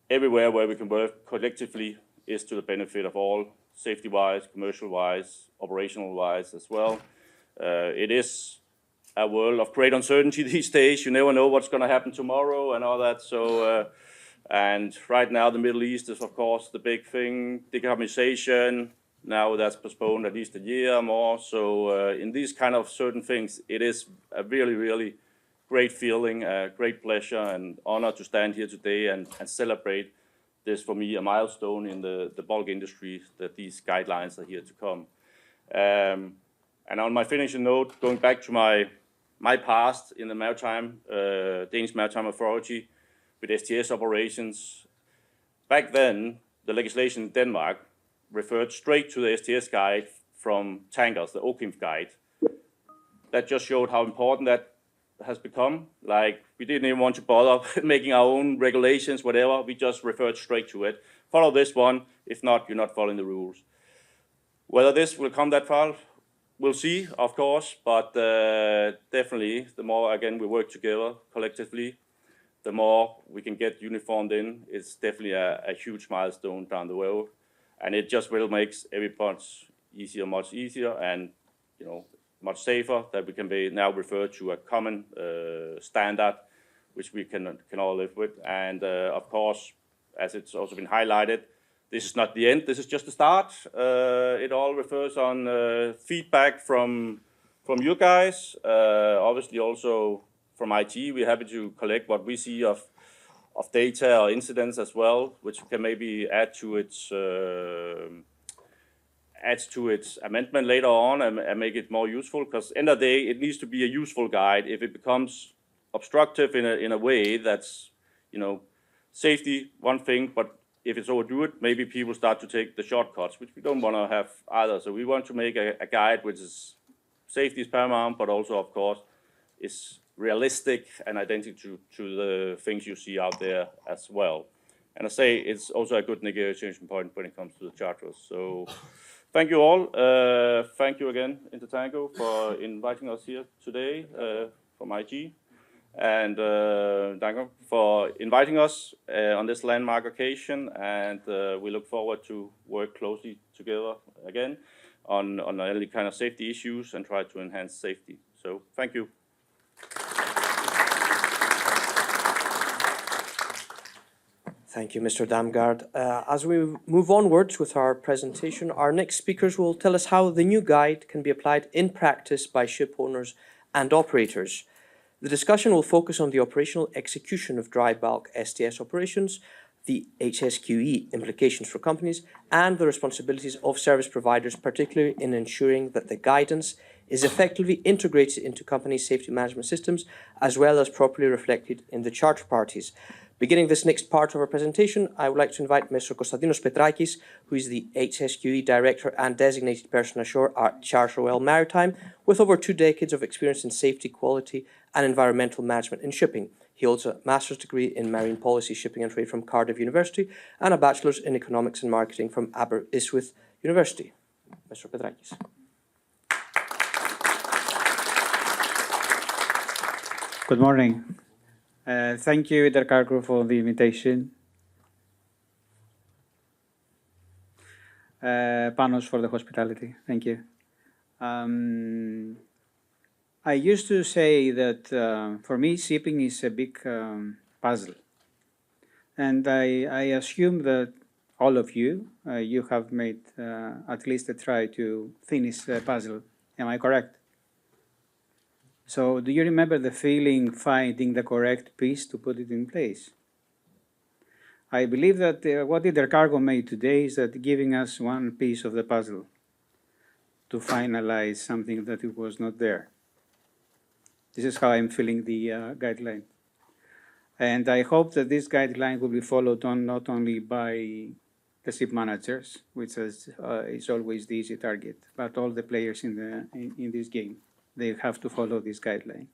Speaker 7: everywhere where we can work collectively is to the benefit of all, safety-wise, commercial-wise, operational-wise as well. It is a world of great uncertainty these days. You never know what's going to happen tomorrow and all that. So, and right now the Middle East is of course the big thing. Decarbonization, now that's postponed at least a year more. So in these kind of certain things, it is a really, really great feeling, a great pleasure and honor to stand here today and celebrate this, for me, a milestone in the bulk industry, that these guidelines are here to come. And on my finishing note, going back to my past in the maritime, Danish Maritime Authority with STS operations, back then, the legislation in Denmark referred straight to the STS guide from tankers, the OKIMF guide. That just showed how important that has become. Like, we didn't even want to bother making our own regulations, whatever. We just referred straight to it. Follow this one. If not, you're not following the rules. Whether this will come that far, we'll see, of course. But definitely, the more, again, we work together collectively, the more we can get uniformed in. It's definitely a huge milestone down the road. And it just will make every punch easier, much easier, and, you know, much safer, that we can be now refer to a common standard, which we can all live with. And of course, as it's also been highlighted, this is not the end. This is just the start. It all refers on feedback from you guys. Obviously, also from IT, we're happy to collect what we see of data or incidents as well, which can maybe add to its amendment later on and make it more useful. Because end of the day, it needs to be a useful guide. If it becomes obstructive in a way that's, you know, safety, one thing, but if it's overdo it, maybe people start to take the shortcuts, which we don't want to have either. So we want to make a guide which is safety is paramount, but also, of course, is realistic and identical to the things you see out there as well. And I say it's also a good negotiation point when it comes to the charters. So thank you all. Thank you again, INTERCARGO, for inviting us here today from IG. And Danko for inviting us on this landmark occasion. And we look forward to work closely together again on any kind of safety issues and try to enhance safety. So thank you.
Speaker 1: Thank you, Mr. Damgaard. As we move onwards with our presentation, our next speakers will tell us how the new guide can be applied in practice by ship owners and operators. The discussion will focus on the operational execution of dry bulk STS operations, the HSQE implications for companies, and the responsibilities of service providers, particularly in ensuring that the guidance is effectively integrated into company safety management systems, as well as properly reflected in the charter parties. Beginning this next part of our presentation, I would like to invite Mr. Konstantinos Petrakis, who is the HSQE Director and Designated Person Ashore at Charterwell Maritime, with over 2 decades of experience in safety, quality and environmental management in shipping. He holds a master's degree in marine policy, shipping and trade from Cardiff University and a bachelor's in economics and marketing from Aberystwyth University. Mr. Petrakis.
Speaker 8: Good morning. Thank you, INTERCARGO, for the invitation. Panos for the hospitality. Thank you. I used to say that for me, shipping is a big puzzle. And I assume that all of you, you have made at least a try to finish the puzzle. Am I correct? So do you remember the feeling finding the correct piece to put it in place? I believe that what INTERCARGO made today is that giving us one piece of the puzzle to finalize something that it was not there. This is how I'm feeling the guideline. And I hope that this guideline will be followed on not only by the ship managers, which is always the easy target, but all the players in this game. They have to follow this guideline.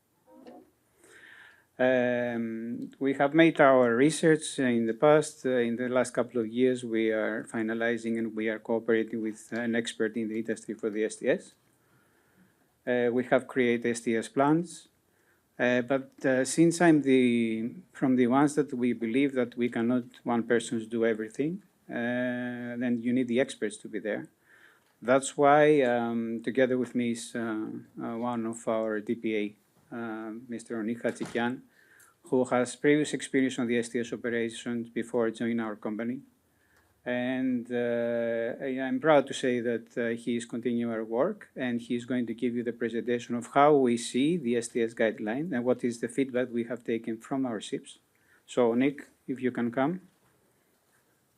Speaker 8: We have made our research in the past. In the last couple of years, we are finalizing and we are cooperating with an expert in the industry for the STS. We have created STS plans. But since I'm from the ones that we believe that we cannot one person do everything, then you need the experts to be there. That's why, together with me is one of our DPA, Mr. Onik Hatzikian, who has previous experience on the STS operations before joining our company. And I'm proud to say that he is continuing our work, and he is going to give you the presentation of how we see the STS guideline and what is the feedback we have taken from our ships. So, Nick, if you can come.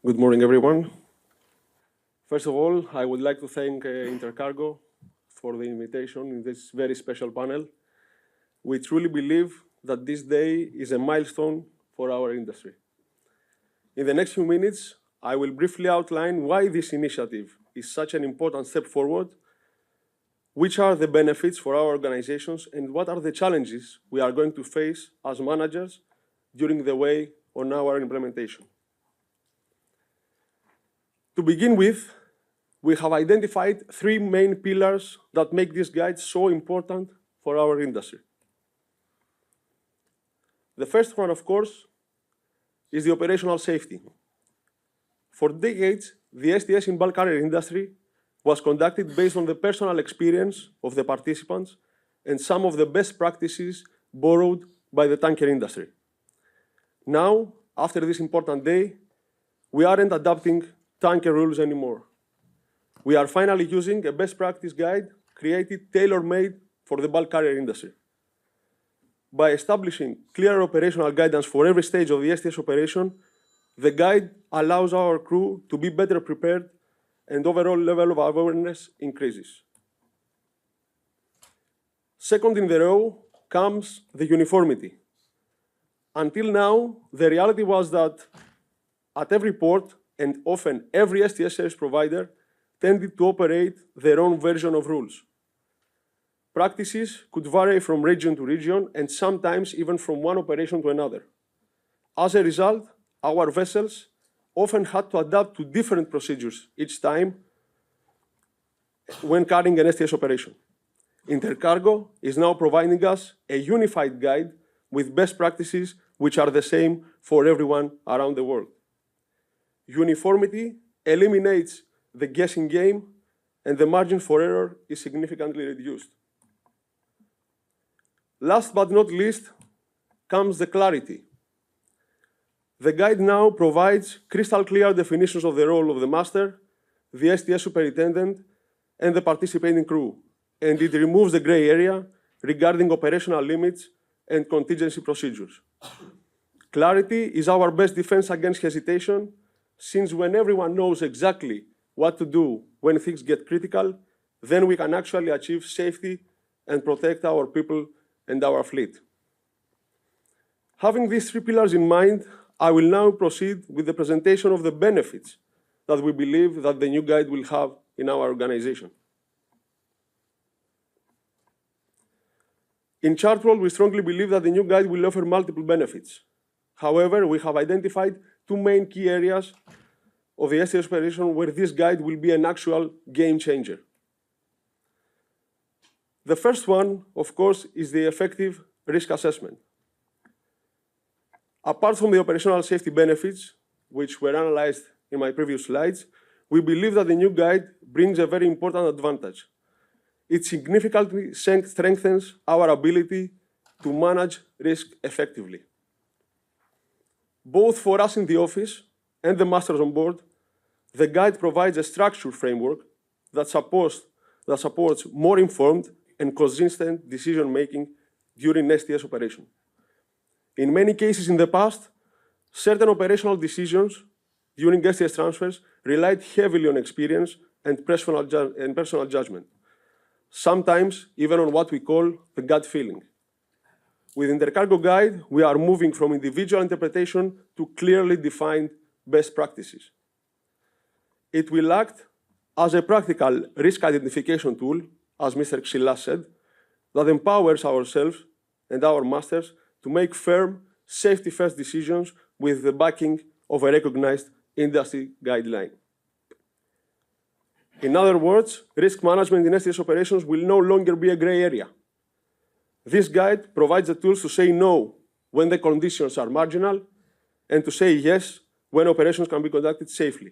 Speaker 9: Good morning, everyone. First of all, I would like to thank INTERCARGO for the invitation in this very special panel. We truly believe that this day is a milestone for our industry. In the next few minutes, I will briefly outline why this initiative is such an important step forward, which are the benefits for our organizations, and what are the challenges we are going to face as managers during the way on our implementation. To begin with, we have identified three main pillars that make this guide so important for our industry. The first one, of course, is the operational safety. For decades, the STS in bulk carrier industry was conducted based on the personal experience of the participants and some of the best practices borrowed by the tanker industry. Now, after this important day, we aren't adopting tanker rules anymore. We are finally using a best practice guide created tailor-made for the bulk carrier industry. By establishing clear operational guidance for every stage of the STS operation, the guide allows our crew to be better prepared and overall level of awareness increases. Second in the row comes the uniformity. Until now, the reality was that at every port and often every STS service provider tended to operate their own version of rules. Practices could vary from region to region and sometimes even from one operation to another. As a result, our vessels often had to adapt to different procedures each time when carrying an STS operation. INTERCARGO is now providing us a unified guide with best practices which are the same for everyone around the world. Uniformity eliminates the guessing game and the margin for error is significantly reduced. Last but not least comes the clarity. The guide now provides crystal clear definitions of the role of the master, the STS superintendent, and the participating crew, and it removes the gray area regarding operational limits and contingency procedures. Clarity is our best defense against hesitation, since when everyone knows exactly what to do when things get critical, then we can actually achieve safety and protect our people and our fleet. Having these three pillars in mind, I will now proceed with the presentation of the benefits that we believe that the new guide will have in our organization. In Chartwell, we strongly believe that the new guide will offer multiple benefits. However, we have identified two main key areas of the STS operation where this guide will be an actual game changer. The first one, of course, is the effective risk assessment. Apart from the operational safety benefits, which were analyzed in my previous slides, we believe that the new guide brings a very important advantage. It significantly strengthens our ability to manage risk effectively. Both for us in the office and the masters on board, the guide provides a structured framework that supports more informed and consistent decision-making during STS operation. In many cases in the past, certain operational decisions during STS transfers relied heavily on experience and personal judgment, sometimes even on what we call the gut feeling. With INTERCARGO Guide, we are moving from individual interpretation to clearly defined best practices. It will act as a practical risk identification tool, as Mr. Xylas said, that empowers ourselves and our masters to make firm, safety-first decisions with the backing of a recognized industry guideline. In other words, risk management in STS operations will no longer be a gray area. This guide provides the tools to say no when the conditions are marginal and to say yes when operations can be conducted safely,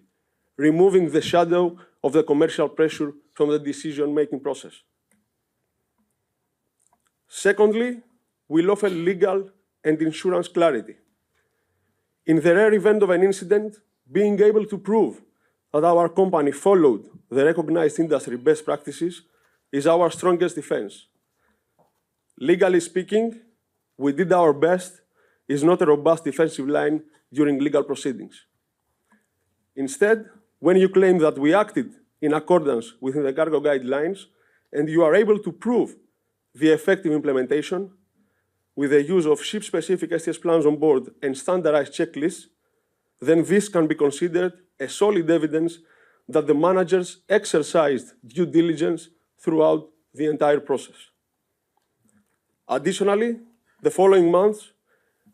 Speaker 9: removing the shadow of the commercial pressure from the decision-making process. Secondly, we'll offer legal and insurance clarity. In the rare event of an incident, being able to prove that our company followed the recognized industry best practices is our strongest defense. Legally speaking, we did our best is not a robust defensive line during legal proceedings. Instead, when you claim that we acted in accordance with the INTERCARGO guidelines and you are able to prove the effective implementation with the use of ship-specific STS plans on board and standardized checklists, then this can be considered a solid evidence that the managers exercised due diligence throughout the entire process. Additionally, the following months,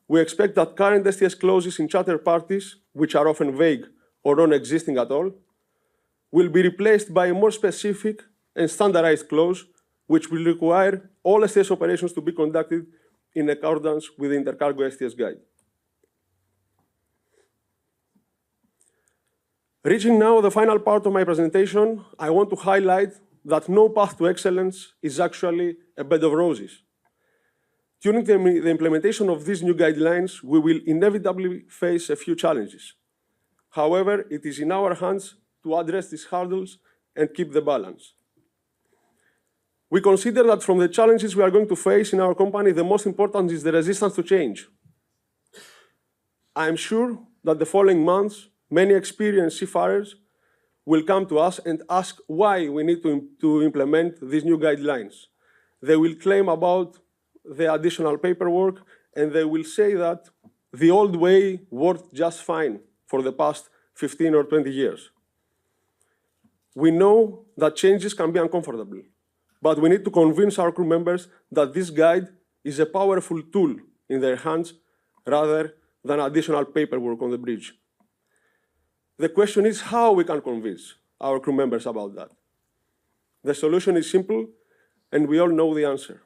Speaker 9: we expect that current STS clauses in charter parties, which are often vague or non-existing at all, will be replaced by a more specific and standardized clause, which will require all STS operations to be conducted in accordance with the INTERCARGO STS Guide. Reaching now the final part of my presentation, I want to highlight that no path to excellence is actually a bed of roses. During the implementation of these new guidelines, we will inevitably face a few challenges. However, it is in our hands to address these hurdles and keep the balance. We consider that from the challenges we are going to face in our company, the most important is the resistance to change. I am sure that the following months, many experienced seafarers will come to us and ask why we need to implement these new guidelines. They will claim about the additional paperwork, and they will say that the old way worked just fine for the past 15 or 20 years. We know that changes can be uncomfortable, but we need to convince our crew members that this guide is a powerful tool in their hands rather than additional paperwork on the bridge. The question is how we can convince our crew members about that. The solution is simple, and we all know the answer.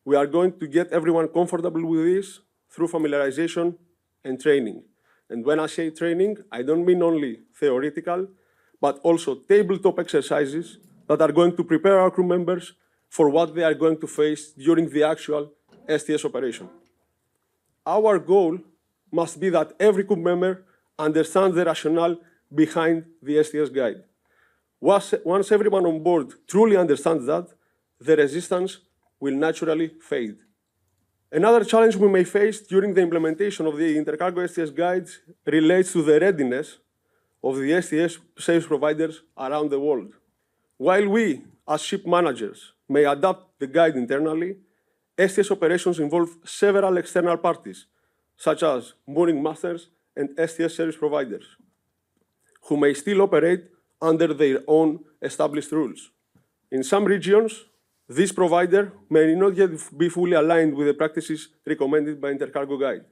Speaker 9: We are going to get everyone comfortable with this through familiarization and training. And when I say training, I don't mean only theoretical, but also tabletop exercises that are going to prepare our crew members for what they are going to face during the actual STS operation. Our goal must be that every crew member understands the rationale behind the STS guide. Once everyone on board truly understands that, the resistance will naturally fade. Another challenge we may face during the implementation of the INTERCARGO STS guides relates to the readiness of the STS service providers around the world. While we, as ship managers, may adapt the guide internally, STS operations involve several external parties, such as mooring masters and STS service providers, who may still operate under their own established rules. In some regions, this provider may not yet be fully aligned with the practices recommended by INTERCARGO Guide.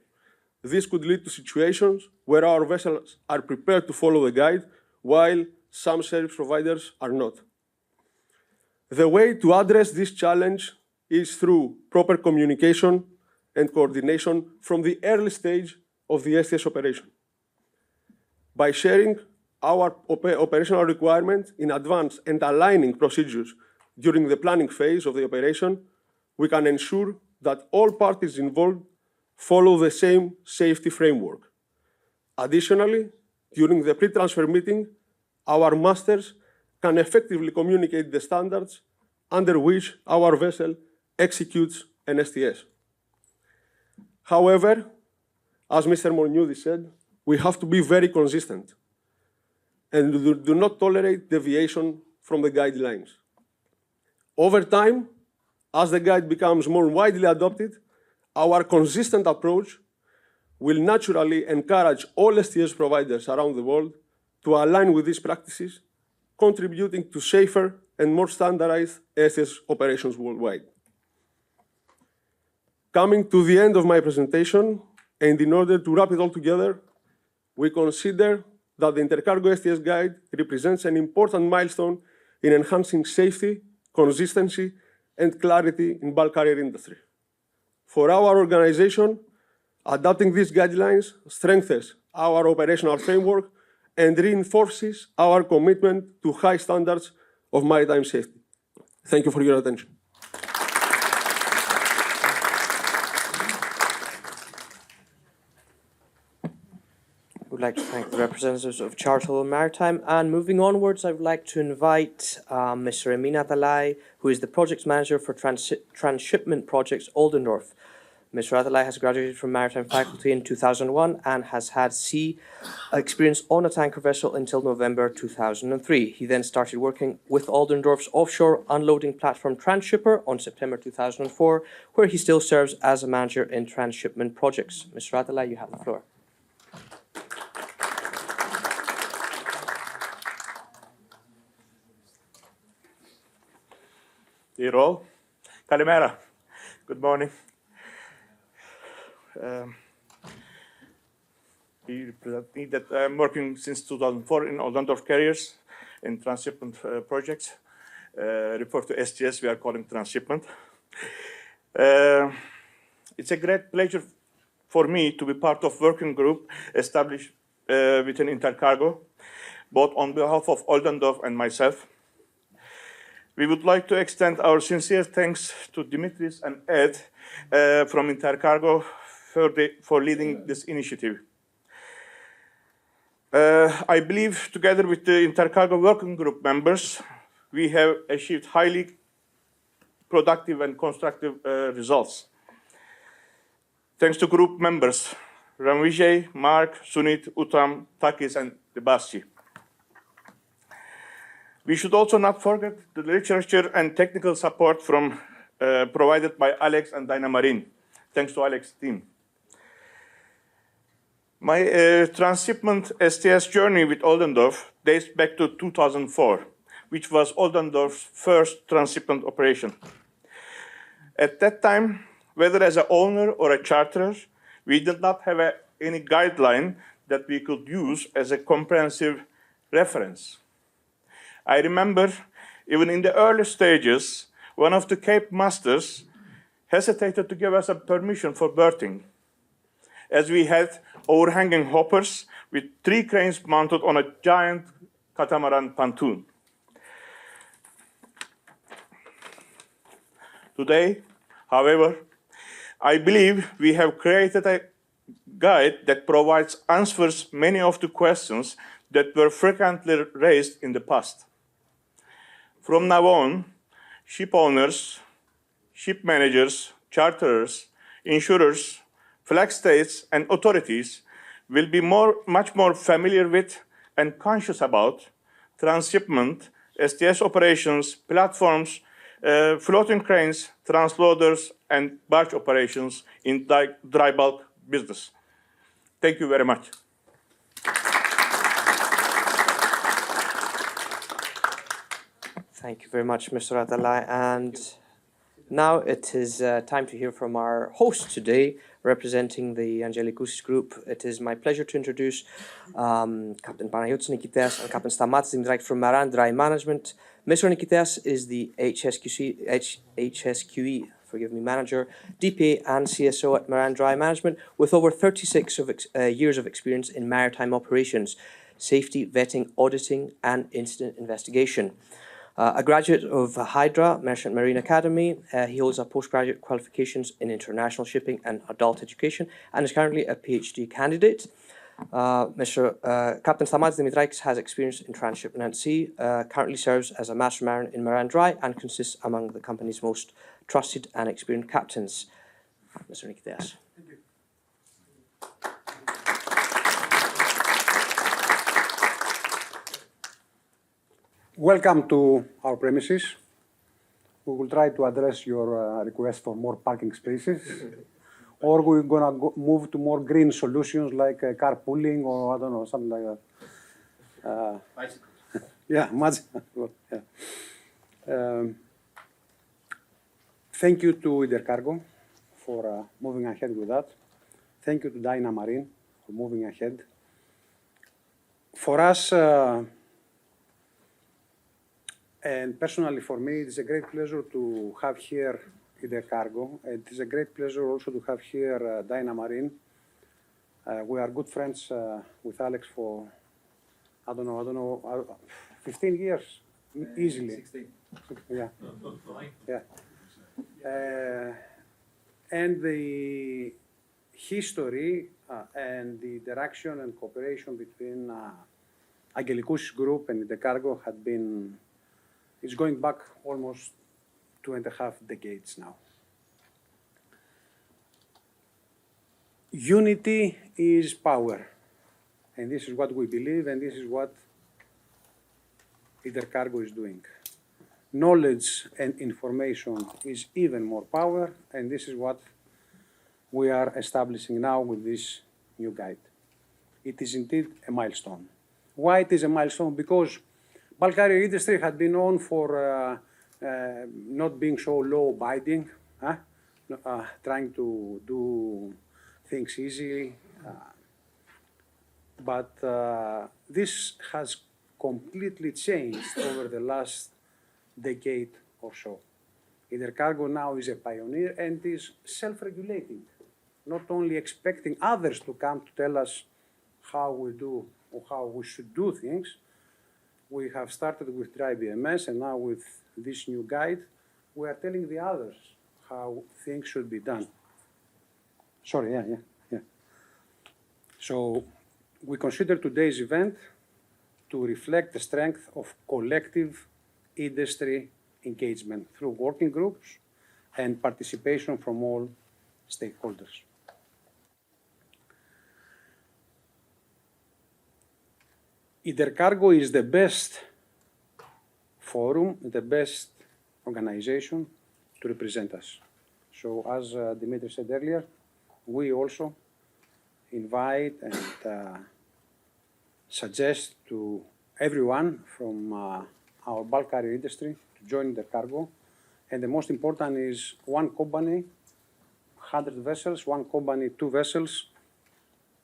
Speaker 9: This could lead to situations where our vessels are prepared to follow the guide, while some service providers are not. The way to address this challenge is through proper communication and coordination from the early stage of the STS operation. By sharing our operational requirements in advance and aligning procedures during the planning phase of the operation, we can ensure that all parties involved follow the same safety framework. Additionally, during the pre-transfer meeting, our masters can effectively communicate the standards under which our vessel executes an STS. However, as Mr. Morniouthis said, we have to be very consistent and do not tolerate deviation from the guidelines. Over time, as the guide becomes more widely adopted, our consistent approach will naturally encourage all STS providers around the world to align with these practices, contributing to safer and more standardized STS operations worldwide. Coming to the end of my presentation, and in order to wrap it all together, we consider that the INTERCARGO STS Guide represents an important milestone in enhancing safety, consistency, and clarity in bulk carrier industry. For our organization, adopting these guidelines strengthens our operational framework and reinforces our commitment to high standards of maritime safety. Thank you for your attention.
Speaker 1: I would like to thank the representatives of Charterhouse and Maritime. And moving onwards, I would like to invite Mr. Emin Atalay, who is the project manager for transshipment projects Oldendorf. Mr. Atalay has graduated from Maritime faculty in 2001 and has had sea experience on a tanker vessel until November 2003. He then started working with Oldendorf's offshore unloading platform Transshipper on September 2004, where he still serves as a manager in transshipment projects. Mr. Atalay, you have the floor.
Speaker 4: Dear all, Kalimera. Good morning. We represent me that I'm working since 2004 in Oldendorf carriers in transshipment projects. Refer to STS, we are calling transshipment. It's a great pleasure for me to be part of working group established within INTERCARGO, both on behalf of Oldendorf and myself. We would like to extend our sincere thanks to Dimitris and Ed from INTERCARGO for leading this initiative. I believe together with the INTERCARGO working group members, we have achieved highly productive and constructive results. Thanks to group members, Ramvijay, Mark, Sunit, Uttam, Takis, and Debaschi. We should also not forget the literature and technical support from provided by Alex and Dyna Marine. Thanks to Alex's team. My transshipment STS journey with Oldendorf dates back to 2004, which was Oldendorf's first transshipment operation. At that time, whether as an owner or a charterer, we did not have any guideline that we could use as a comprehensive reference. I remember, even in the early stages, one of the Cape masters hesitated to give us a permission for berthing, as we had overhanging hoppers with 3 cranes mounted on a giant catamaran pontoon. Today, however, I believe we have created a guide that provides answers many of the questions that were frequently raised in the past. From now on, ship owners, ship managers, charterers, insurers, flag states, and authorities will be much more familiar with and conscious about transshipment, STS operations, platforms, floating cranes, transloaders, and barge operations in dry bulk business. Thank you very much.
Speaker 1: Thank you very much, Mr. Atalay. And now it is time to hear from our host today, representing the Angelikoussis Group. It is my pleasure to introduce Captain Panagiotis Nikiteas and Captain Stamatis Dimitrakis from Maran Dry Management. Mr. Nikiteas is the HSQE manager, DPA and CSO at Maran Dry Management, with over 36 years of experience in maritime operations, safety, vetting, auditing, and incident investigation. A graduate of Hydra, Merchant Marine Academy, he holds a postgraduate qualifications in international shipping and adult education, and is currently a PhD candidate. Captain Stamatis Dimitrakis has experience in transshipment at sea, currently serves as a master mariner in Maran Dry, and consists among the company's most trusted and experienced captains. Mr. Nikiteas.
Speaker 10: Thank you. Welcome to our premises. We will try to address your request for more parking spaces, or we're gonna move to more green solutions like carpooling or I don't know, something like that. Yeah, much. Yeah. Thank you to INTERCARGO for moving ahead with that. Thank you to Dyna Marine for moving ahead. For us, and personally for me, it is a great pleasure to have here INTERCARGO. It is a great pleasure also to have here Dyna Marine. We are good friends with Alex for, I don't know, 15 years, easily.
Speaker 6: 16.
Speaker 10: Yeah. Yeah. And the history and the interaction and cooperation between Angelikousis Group and INTERCARGO had been, it's going back almost 2.5 decades now. Unity is power, and this is what we believe, and this is what INTERCARGO is doing. Knowledge and information is even more power, and this is what we are establishing now with this new guide. It is indeed a milestone. Why it is a milestone? Because bulk carrier industry had been known for not being so law-abiding, trying to do things easily, but this has completely changed over the last decade or so. INTERCARGO now is a pioneer and is self-regulating, not only expecting others to come to tell us how we do or how we should do things. We have started with dry BMS, and now with this new guide, we are telling the others how things should be done. Sorry, yeah. So we consider today's event to reflect the strength of collective industry engagement through working groups and participation from all stakeholders. INTERCARGO is the best forum, the best organization to represent us. So as Dimitri said earlier, we also invite and suggest to everyone from our bulk carrier industry to join INTERCARGO. And the most important is one company, 100 vessels, one company, 2 vessels,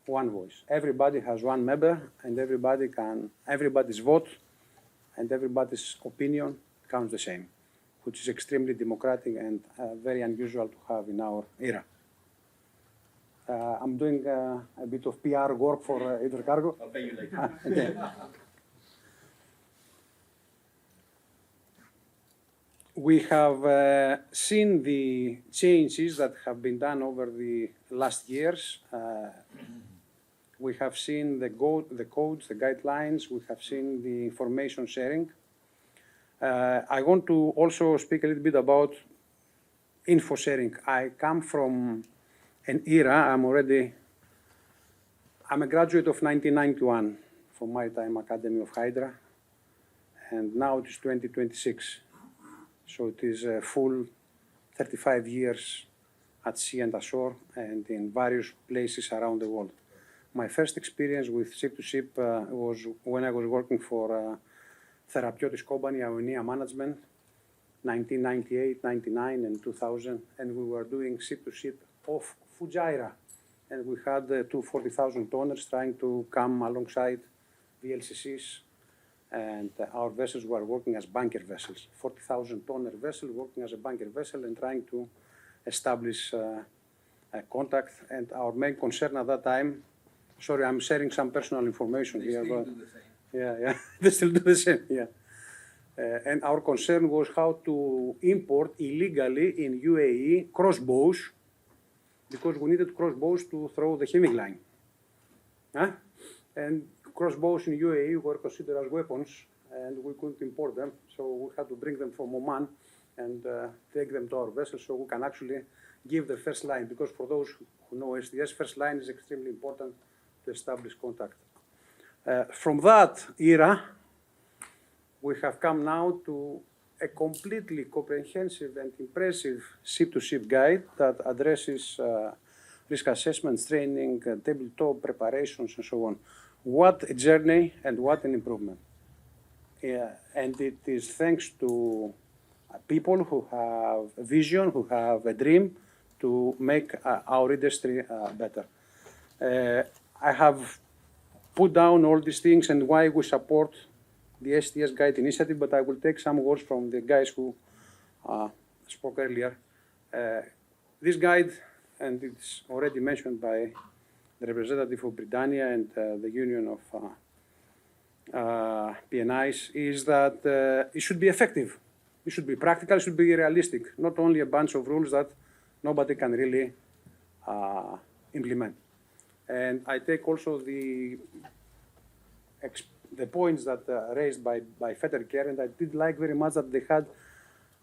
Speaker 10: one voice. Everybody has one member, and everybody's vote and everybody's opinion counts the same, which is extremely democratic and very unusual to have in our era. I'm doing a bit of PR work for INTERCARGO.
Speaker 6: I'll pay you later.
Speaker 10: Okay. We have seen the changes that have been done over the last years. We have seen the codes, the guidelines. We have seen the information sharing. I want to also speak a little bit about info sharing. I come from an era, I'm a graduate of 1991 from Maritime Academy of Hydra, and now it is 2026. So it is a full 35 years at sea and ashore and in various places around the world. My first experience with ship-to-ship was when I was working for a therapeutics company, Ionia Management, 1998, 99, and 2000, and we were doing ship-to-ship off Fujairah. And we had 2 40,000 tonners trying to come alongside VLCCs, and our vessels were working as bunker vessels, 40,000 tonner vessel working as a bunker vessel and trying to establish a contact. And our main concern at that time, sorry, I'm sharing some personal information here. But do the same. Yeah, they still do the same, yeah. And our concern was how to import illegally in UAE crossbows, because we needed crossbows to throw the hemming line. And crossbows in UAE were considered as weapons, and we couldn't import them, so we had to bring them from Oman and take them to our vessel so we can actually give the first line, because for those who know SDS, first line is extremely important to establish contact. From that era, we have come now to a completely comprehensive and impressive ship-to-ship guide that addresses risk assessment, training, tabletop preparations, and so on. What a journey and what an improvement. And it is thanks to people who have a vision, who have a dream to make our industry better. I have put down all these things and why we support the STS Guide initiative, but I will take some words from the guys who spoke earlier. This guide, and it's already mentioned by the representative of Britannia and the Union of PNIs, is that it should be effective. It should be practical, it should be realistic, not only a bunch of rules that nobody can really implement. And I take also the points that raised by Federer, and I did like very much that they had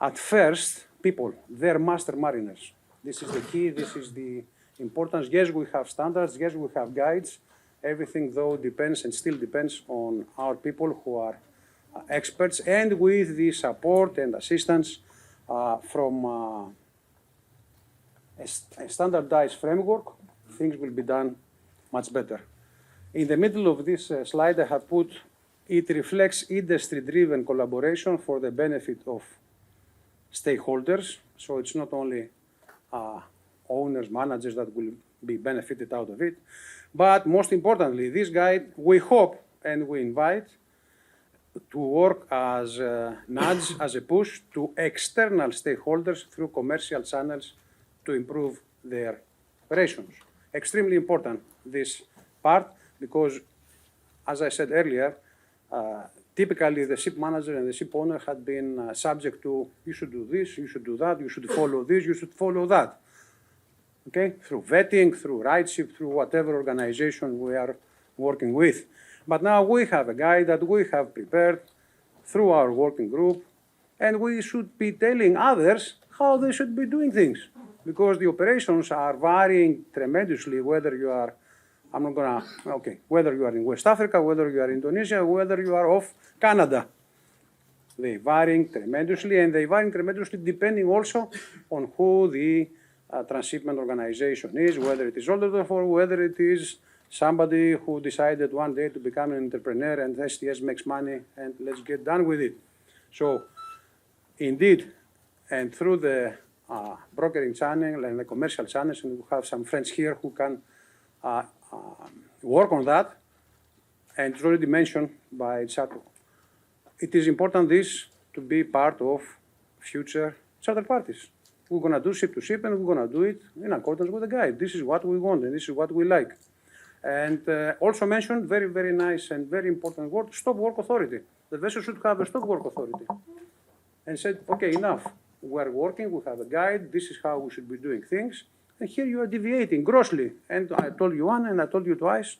Speaker 10: at first people, their master mariners. This is the key, this is the importance. Yes, we have standards, yes, we have guides. Everything, though, depends and still depends on our people who are experts, and with the support and assistance from a standardized framework, things will be done much better. In the middle of this slide, I have put, it reflects industry-driven collaboration for the benefit of stakeholders. So it's not only owners, managers that will be benefited out of it, but most importantly, this guide, we hope and we invite to work as a nudge, as a push to external stakeholders through commercial channels to improve their operations. Extremely important, this part, because, as I said earlier, typically the ship manager and the ship owner had been subject to, you should do this, you should do that, you should follow this, you should follow that. Okay, through vetting, through RightShip, through whatever organization we are working with. But now we have a guide that we have prepared through our working group, and we should be telling others how they should be doing things, because the operations are varying tremendously, whether you are, whether you are in West Africa, whether you are in Indonesia, whether you are off Canada. They varying tremendously, and they varying tremendously depending also on who the transshipment organization is, whether it is older than 4, whether it is somebody who decided one day to become an entrepreneur and STS makes money and let's get done with it. So indeed, and through the brokering channel and the commercial channels, and we have some friends here who can work on that, and it's already mentioned by Chato. It is important this to be part of future charter parties. We're going to do ship to ship, and we're going to do it in accordance with the guide. This is what we want, and this is what we like. And also mentioned, very, very nice and very important word, stop work authority. The vessel should have a stop work authority. And said, okay, enough. We're working, we have a guide, this is how we should be doing things. And here you are deviating grossly. And I told you one, and I told you twice,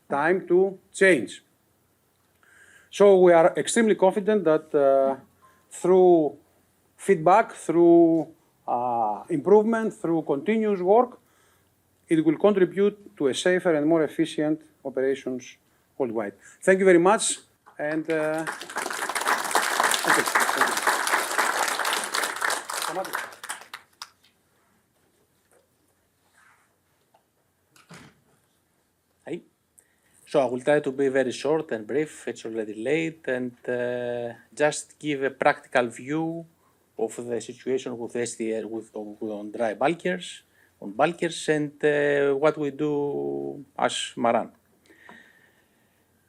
Speaker 10: time to change. So we are extremely confident that through feedback, through improvement, through continuous work, it will contribute to a safer and more efficient operations worldwide. Thank you very much, and thank you.
Speaker 1: Hi. So I will try to be very short and brief. It's already late, and just give a practical view of the situation with STS on dry bulkers, and what we do as Maran,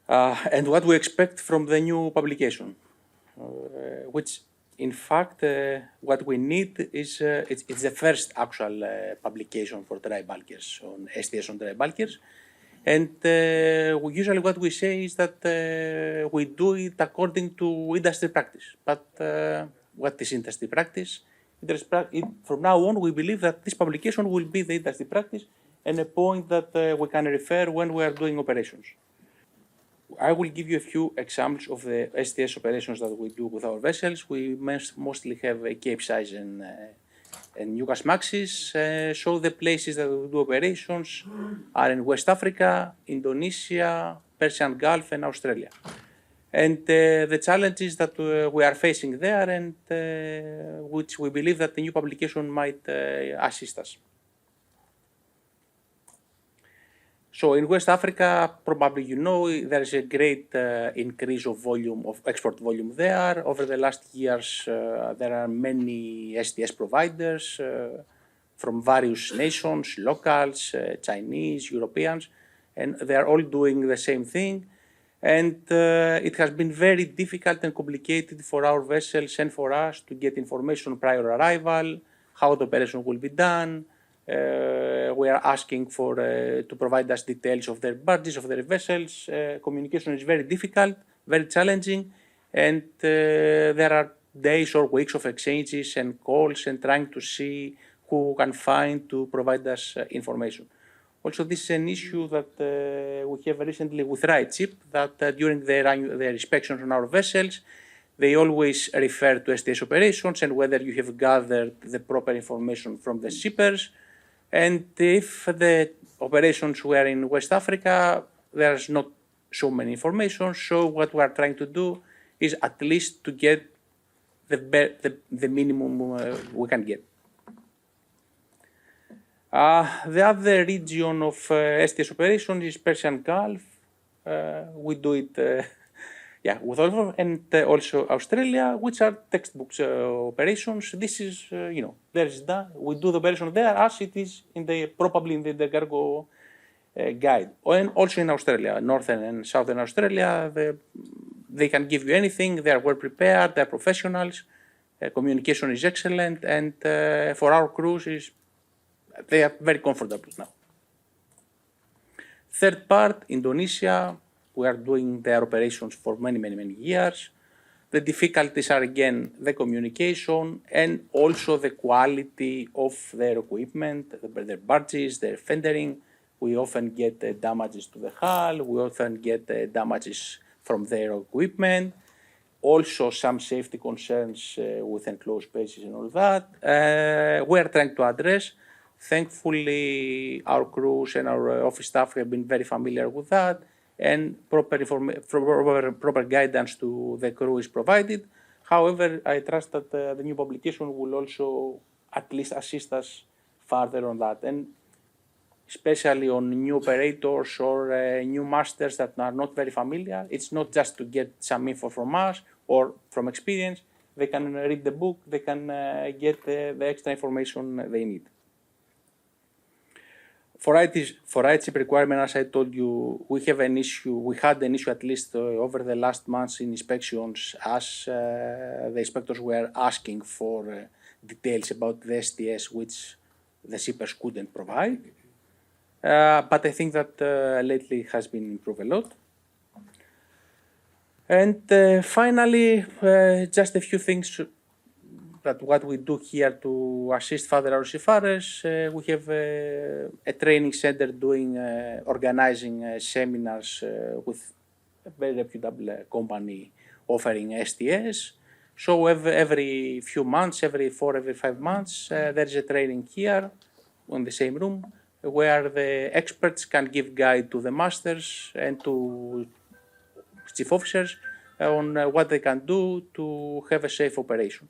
Speaker 1: and what we expect from the new publication, which in fact what we need is it's the first actual publication for dry bulkers on STS on dry bulkers, and usually what we say is that we do it according to industry practice, but what is industry practice? From now on, we believe that this publication will be the industry practice and a point that we can refer when we are doing operations. I will give you a few examples of the STS operations that we do with our vessels. We mostly have a Capesize and Newcastlemaxes. So the places that we do operations are in West Africa, Indonesia, Persian Gulf, and Australia. And the challenges that we are facing there, and which we believe that the new publication might assist us. So in West Africa, probably you know, there is a great increase of volume, of export volume there. Over the last years, there are many STS providers,
Speaker 5: from various nations, locals, Chinese, Europeans, and they are all doing the same thing. And it has been very difficult and complicated for our vessels and for us to get information prior arrival, how the operation will be done. We are asking for to provide us details of their barges, of their vessels. Communication is very difficult, very challenging, and there are days or weeks of exchanges and calls and trying to see who can find to provide us information. Also, this is an issue that we have recently with RightShip, that during their inspections on our vessels, they always refer to STS operations and whether you have gathered the proper information from the shippers. And if the operations were in West Africa, there's not so many information. So what we are trying to do is at least to get the minimum we can get. The other region of STS operations is Persian Gulf. We do it with all of them, and also Australia, which are textbooks operations. This is, there is that. We do the operation there as it is probably in the INTERCARGO guide. And also in Australia, Northern and Southern Australia, they can give you anything. They are well prepared. They are professionals. Communication is excellent, and for our crews, they are very comfortable now. Third part, Indonesia. We are doing their operations for many years. The difficulties are again the communication and also the quality of their equipment, their barges, their fendering. We often get damages to the hull. We often get damages from their equipment. Also some safety concerns with enclosed spaces and all that. We are trying to address. Thankfully, our crews and our office staff have been very familiar with that, and proper guidance to the crew is provided. However, I trust that the new publication will also at least assist us further on that, and especially on new operators or new masters that are not very familiar. It's not just to get some info from us or from experience. They can read the book, they can get the extra information they need. For RightShip requirement, as I told you, we had an issue at least over the last months in inspections, as the inspectors were asking for details about the STS which the shippers couldn't provide. But I think that lately it has been improved a lot. And finally, just a few things that what we do here to assist further our seafarers. We have a training center organizing seminars with a very reputable company offering STS. So every few months, every 5 months, there is a training here in the same room where the experts can give guide to the masters and to chief officers on what they can do to have a safe operation.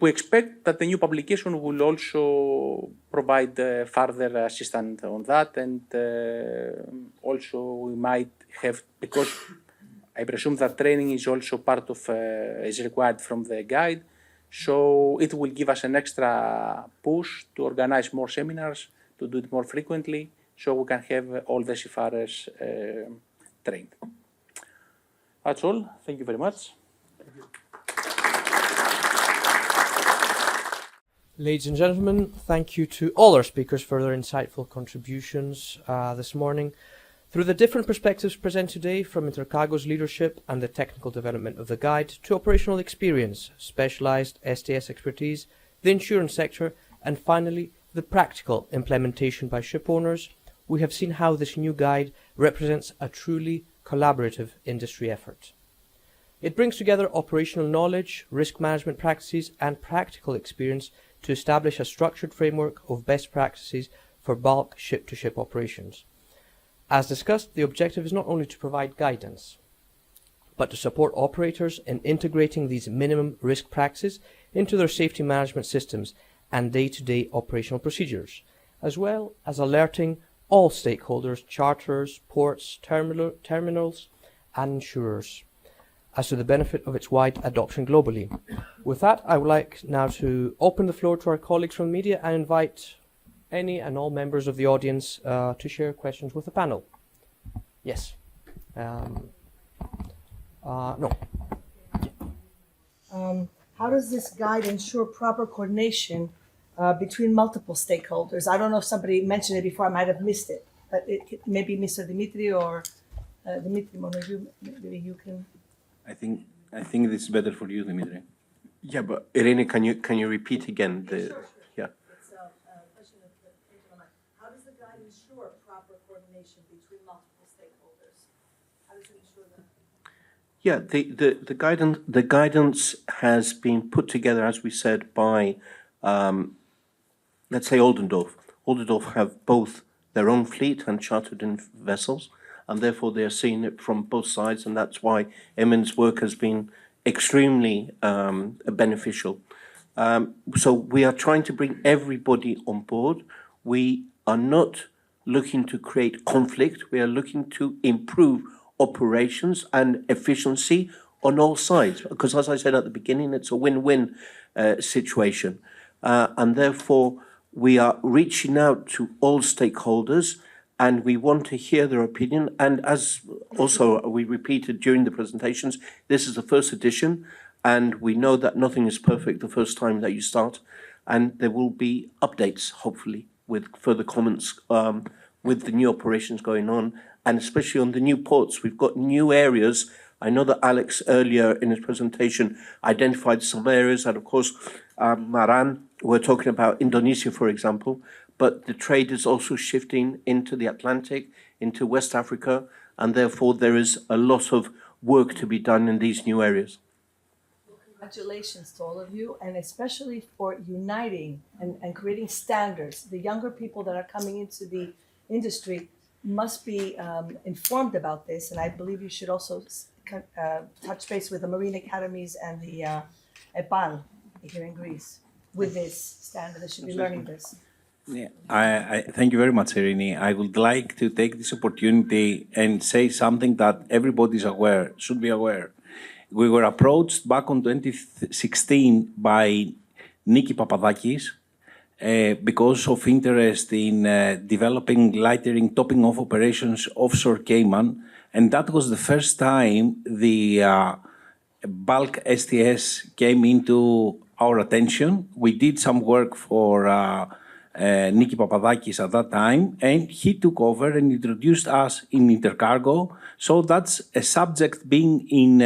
Speaker 5: We expect that the new publication will also provide further assistance on that, and also we might have, because I presume that training is also part of, is required from the guide, so it will give us an extra push to organize more seminars, to do it more frequently, so we can have all the seafarers trained. That's all. Thank you very much.
Speaker 1: Ladies and gentlemen, thank you to all our speakers for their insightful contributions this morning. Through the different perspectives presented today, from INTERCARGO's leadership and the technical development of the guide to operational experience, specialized STS expertise, the insurance sector, and finally, the practical implementation by ship owners, we have seen how this new guide represents a truly collaborative industry effort. It brings together operational knowledge, risk management practices, and practical experience to establish a structured framework of best practices for bulk ship-to-ship operations. As discussed, the objective is not only to provide guidance, but to support operators in integrating these minimum risk practices into their safety management systems and day-to-day operational procedures, as well as alerting all stakeholders, charterers, ports, terminals, and insurers. as to the benefit of its wide adoption globally. With that, I would like now to open the floor to our colleagues from the media and invite any and all members of the audience to share questions with the panel. Yes. No.
Speaker 11: How does this guide ensure proper coordination between multiple stakeholders? I don't know if somebody mentioned it before, I might have missed it, but maybe Mr. Dimitri or Dimitri, maybe you can.
Speaker 5: I think this is better for you, Dimitri.
Speaker 3: Yeah, but Irene, can you repeat again?
Speaker 11: Sure.
Speaker 3: Yeah.
Speaker 11: It's a question of how does the guide ensure proper coordination between multiple stakeholders? How does it ensure that?
Speaker 3: Yeah, the guidance has been put together, as we said, by let's say Oldendorf. Oldendorf have both their own fleet and chartered in vessels, and therefore they are seeing it from both sides, and that's why Emin's work has been extremely beneficial. So we are trying to bring everybody on board. We are not looking to create conflict. We are looking to improve operations and efficiency on all sides, because as I said at the beginning, it's a win-win situation. And therefore, we are reaching out to all stakeholders, and we want to hear their opinion. And as also we repeated during the presentations, this is the first edition, and we know that nothing is perfect the first time that you start, and there will be updates, hopefully, with further comments with the new operations going on, and especially on the new ports. We've got new areas. I know that Alex earlier in his presentation identified some areas, and of course, Maran, we're talking about Indonesia, for example, but the trade is also shifting into the Atlantic, into West Africa, and therefore there is a lot of work to be done in these new areas.
Speaker 11: Congratulations to all of you, and especially for uniting and creating standards. The younger people that are coming into the industry must be informed about this, and I believe you should also touch base with the marine academies and the EPAL here in Greece with this standard. They should be learning this.
Speaker 5: Yeah, I thank you very much, Irene. I would like to take this opportunity and say something that everybody is aware, should be aware. We were approached back in 2016 by Niki Papadakis because of interest in developing lightering topping off operations offshore Cayman, and that was the first time the bulk STS came into our attention. We did some work for Niki Papadakis at that time, and he took over and introduced us in Intercargo. So that's a subject being in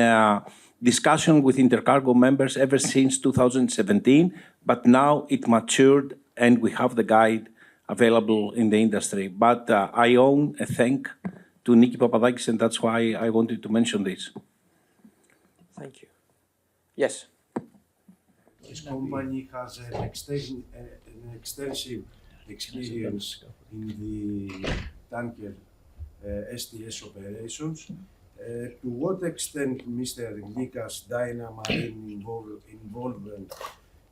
Speaker 5: discussion with Intercargo members ever since 2017, but now it matured and we have the guide available in the industry. But I owe a thank to Niki Papadakis, and that's why I wanted to mention this.
Speaker 1: Thank you. Yes.
Speaker 12: This company has an extensive experience in the tanker STS operations. To what extent Mr. Lika's Dynamarine involvement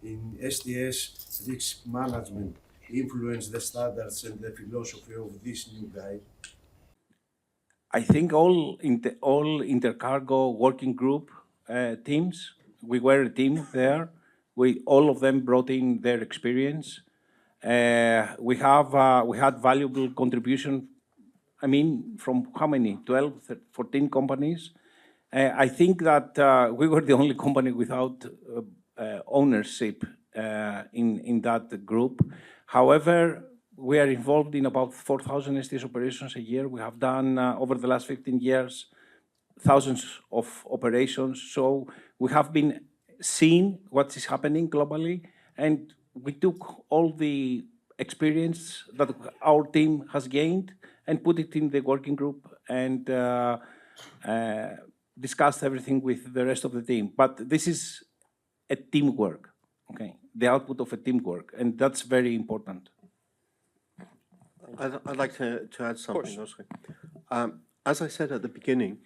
Speaker 12: in STS risk management influence the standards and the philosophy of this new guide?
Speaker 5: I think all Intercargo working group teams, we were a team there. All of them brought in their experience. We had valuable contribution. I mean, from how many? 12, 14 companies. I think that we were the only company without ownership in that group. However, we are involved in about 4,000 STS operations a year. We have done, over the last 15 years, thousands of operations. So we have been seeing what is happening globally, and we took all the experience that our team has gained and put it in the working group and discussed everything with the rest of the team. But this is a teamwork, okay? The output of a teamwork, and that's very important.
Speaker 3: I'd like to add something also. As I said at the beginning,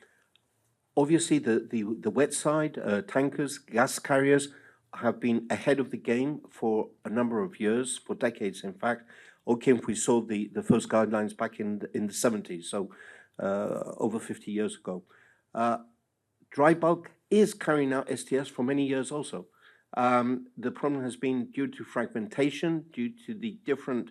Speaker 3: obviously the wet side, tankers, gas carriers have been ahead of the game for a number of years, for decades in fact. Okay, we saw the first guidelines back in the 70s, so over 50 years ago. Dry bulk is carrying out STS for many years also. The problem has been due to fragmentation, due to the different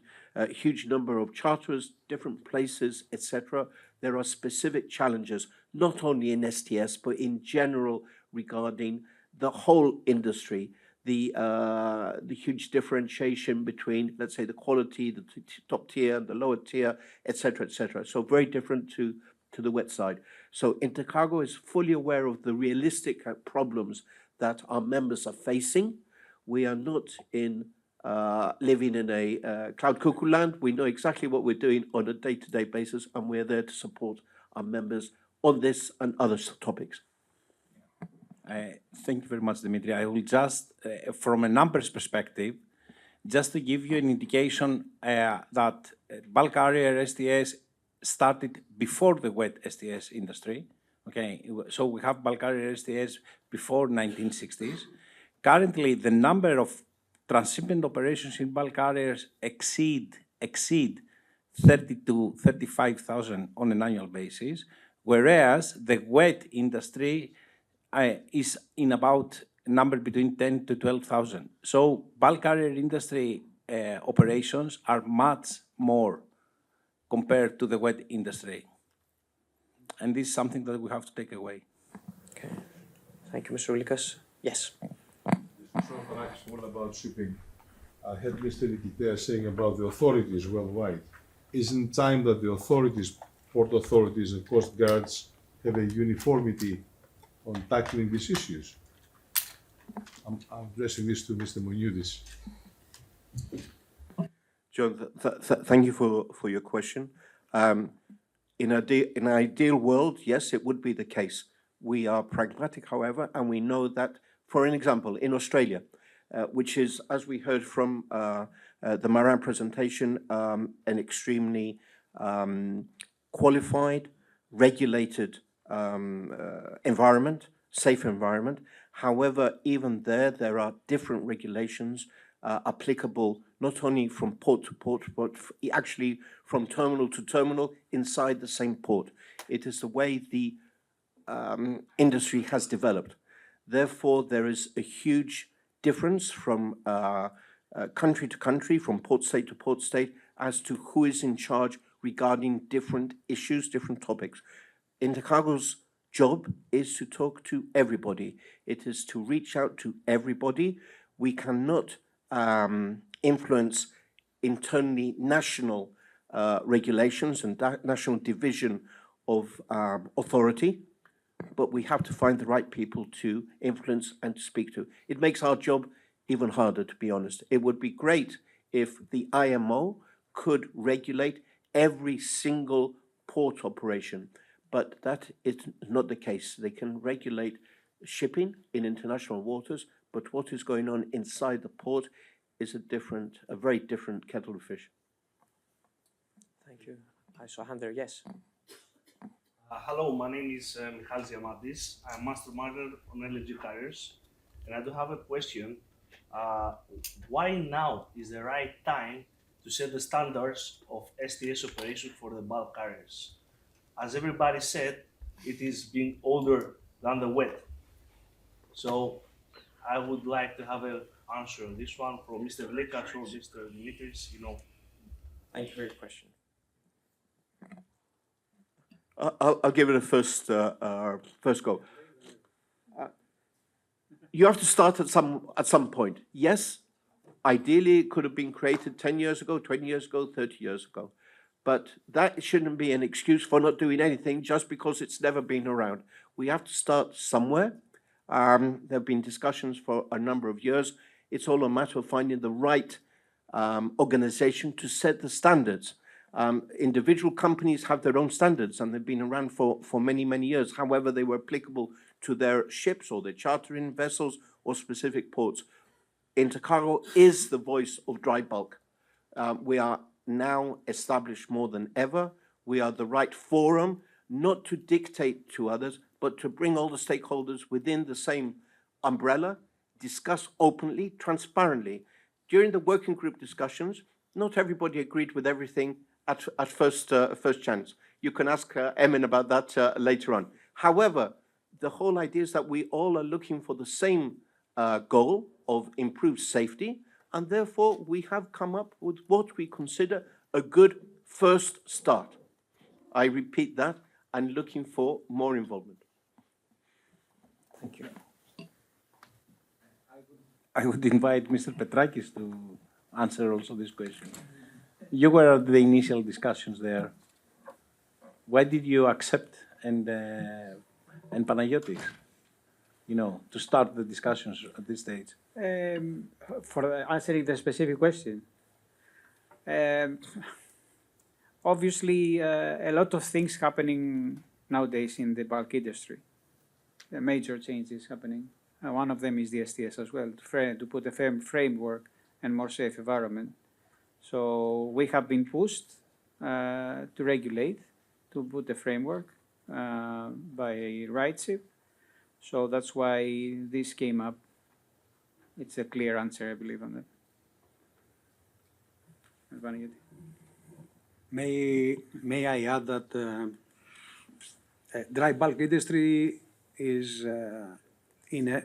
Speaker 3: huge number of charterers, different places, etc. There are specific challenges, not only in STS, but in general regarding the whole industry. The huge differentiation between, let's say, the quality, the top tier, the lower tier, etc., etc. So very different to the wet side. So Intercargo is fully aware of the realistic problems that our members are facing. We are not living in a cloud cuckoo land. We know exactly what we're doing on a day-to-day basis, and we're there to support our members on this and other topics.
Speaker 5: Thank you very much, Dimitri. I will just, from a numbers perspective, just to give you an indication that bulk carrier STS started before the wet STS industry. Okay, so we have bulk carrier STS before 1960s. Currently, the number of transshipment operations in bulk carriers exceed 30 to 35,000 on an annual basis, whereas the wet industry is in about a number between 10 to 12,000. So bulk carrier industry operations are much more compared to the wet industry. And this is something that we have to take away.
Speaker 1: Okay. Thank you, Mr. Oulikas. Yes.
Speaker 13: What about shipping? I had Mr. Nikitea saying about the authorities worldwide. Isn't it time that the authorities, port authorities and coast guards have a uniformity on tackling these issues? I'm addressing this to Mr. Moniudis.
Speaker 3: John, thank you for your question. In an ideal world, yes, it would be the case. We are pragmatic, however, and we know that, for an example, in Australia, which is, as we heard from the Maritime presentation, an extremely qualified, regulated environment, safe environment. However, even there are different regulations applicable not only from port to port, but actually from terminal to terminal inside the same port. It is the way the industry has developed. Therefore, there is a huge difference from country to country, from port state to port state, as to who is in charge regarding different issues, different topics. Intercargo's job is to talk to everybody. It is to reach out to everybody. We cannot influence internally national regulations and national division of authority, but we have to find the right people to influence and to speak to. It makes our job even harder, to be honest. It would be great if the IMO could regulate every single port operation, but that is not the case. They can regulate shipping in international waters, but what is going on inside the port is a very different kettle of fish.
Speaker 1: Thank you. I saw a hand there. Yes.
Speaker 14: Hello, my name is Michalis Diamantis. I'm Master Mariner on LNG carriers, and I do have a question. Why now is the right time to set the standards of STS operation for the bulk carriers? As everybody said, it is being older than the wet. So I would like to have an answer on this one from Mr. Lekas or Mr. Dimitris,
Speaker 1: Thank you for your question.
Speaker 3: I'll give it a first go. You have to start at some point. Yes, ideally it could have been created 10 years ago, 20 years ago, 30 years ago. But that shouldn't be an excuse for not doing anything just because it's never been around. We have to start somewhere. There have been discussions for a number of years. It's all a matter of finding the right organization to set the standards. Individual companies have their own standards and they've been around for many, many years. However, they were applicable to their ships or their chartering vessels or specific ports. Intercargo is the voice of dry bulk. We are now established more than ever. We are the right forum, not to dictate to others, but to bring all the stakeholders within the same umbrella, discuss openly, transparently. During the working group discussions, not everybody agreed with everything at first chance. You can ask Emin about that later on. However, the whole idea is that we all are looking for the same goal of improved safety, and therefore we have come up with what we consider a good first start. I repeat that, and looking for more involvement.
Speaker 5: Thank you. I would invite Mr. Petrakis to answer also this question. You were at the initial discussions there. Why did you accept and Panagiotis, to start the discussions at this stage?
Speaker 8: For answering the specific question, obviously a lot of things happening nowadays in the bulk industry. The major changes happening. One of them is the STS as well, to put a firm framework and more safe environment. So we have been pushed to regulate, to put a framework by RightShip. So that's why this came up. It's a clear answer, I believe, on that.
Speaker 10: May I add that dry bulk industry is in a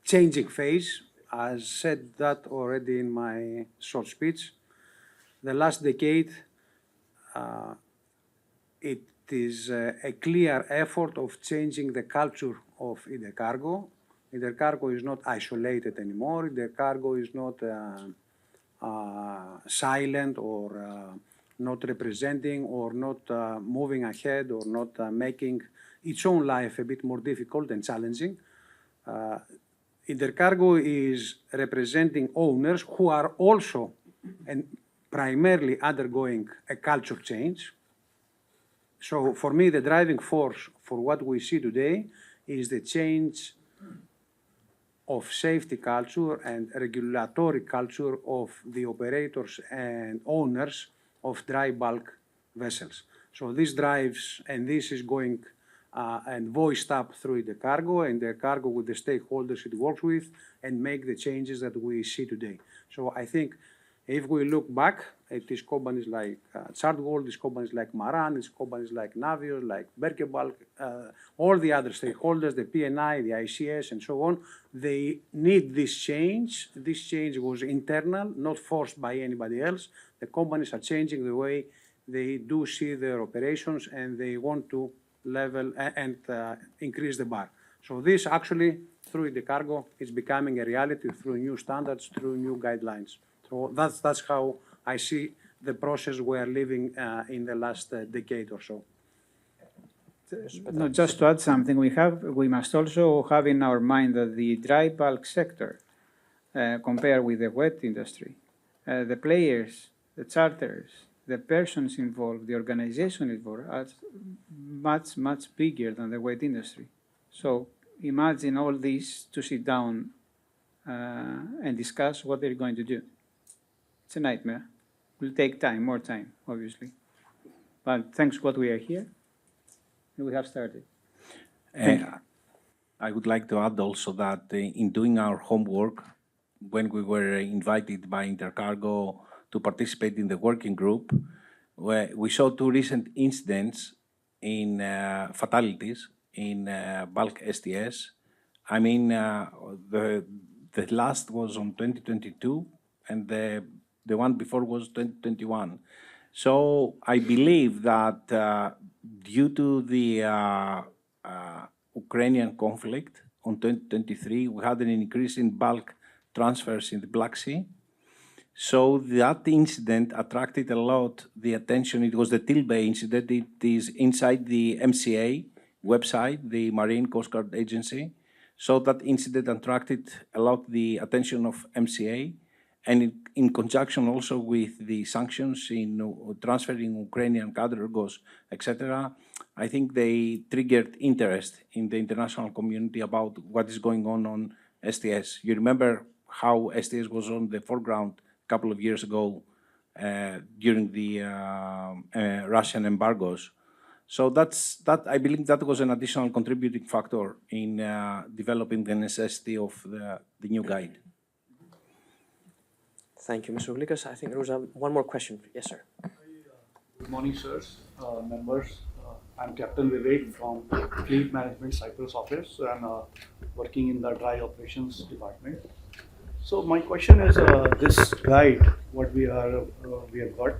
Speaker 10: changing phase. I said that already in my short speech. The last decade, it is a clear effort of changing the culture of INTERCARGO. INTERCARGO is not isolated anymore. INTERCARGO is not silent or not representing or not moving ahead or not making its own life a bit more difficult and challenging. INTERCARGO is representing owners who are also and primarily undergoing a culture change. So for me, the driving force for what we see today is the change of safety culture and regulatory culture of the operators and owners of dry bulk vessels. So this drives, and this is going and voiced up through INTERCARGO, and INTERCARGO with the stakeholders it works with, and make the changes that we see today. So I think if we look back, it is companies like Chartgold, it's companies like Maran, it's companies like Navios, like Berkebulk, all the other stakeholders, the PNI, the ICS, and so on, they need this change. This change was internal, not forced by anybody else. The companies are changing the way they do see their operations, and they want to level and increase the bar. So this actually, through INTERCARGO, is becoming a reality through new standards, through new guidelines. So that's how I see the process we are living in the last decade or so.
Speaker 8: No, just to add something, we must also have in our mind that the dry bulk sector, compared with the wet industry, the players, the charters, the persons involved, the organization involved, are much, much bigger than the wet industry. So imagine all these to sit down and discuss what they're going to do. It's a nightmare. It will take time, more time, obviously. But thanks to what we are here, we have started.
Speaker 5: I would like to add also that in doing our homework, when we were invited by INTERCARGO to participate in the working group, where we saw two recent incidents in fatalities in bulk STS. I mean, the last was on 2022, and the one before was 2021. So I believe that due to the Ukrainian conflict on 2023, we had an increase in bulk transfers in the Black Sea. So that incident attracted a lot the attention. It was the Tilbury incident. It is inside the MCA website, the Marine Coast Guard Agency. So that incident attracted a lot the attention of MCA. And in conjunction also with the sanctions in transferring Ukrainian cargoes, etc., I think they triggered interest in the international community about what is going on STS. You remember how STS was on the foreground a couple of years ago during the Russian embargoes. So that I believe that was an additional contributing factor in developing the necessity of the new guide.
Speaker 1: Thank you, Mr. Vlikas. I think there was one more question. Yes, sir.
Speaker 15: Good morning, sirs, members. I'm Captain Vivek from Fleet Management Cyprus office and working in the dry operations department. So my question is, this guide, what we have got,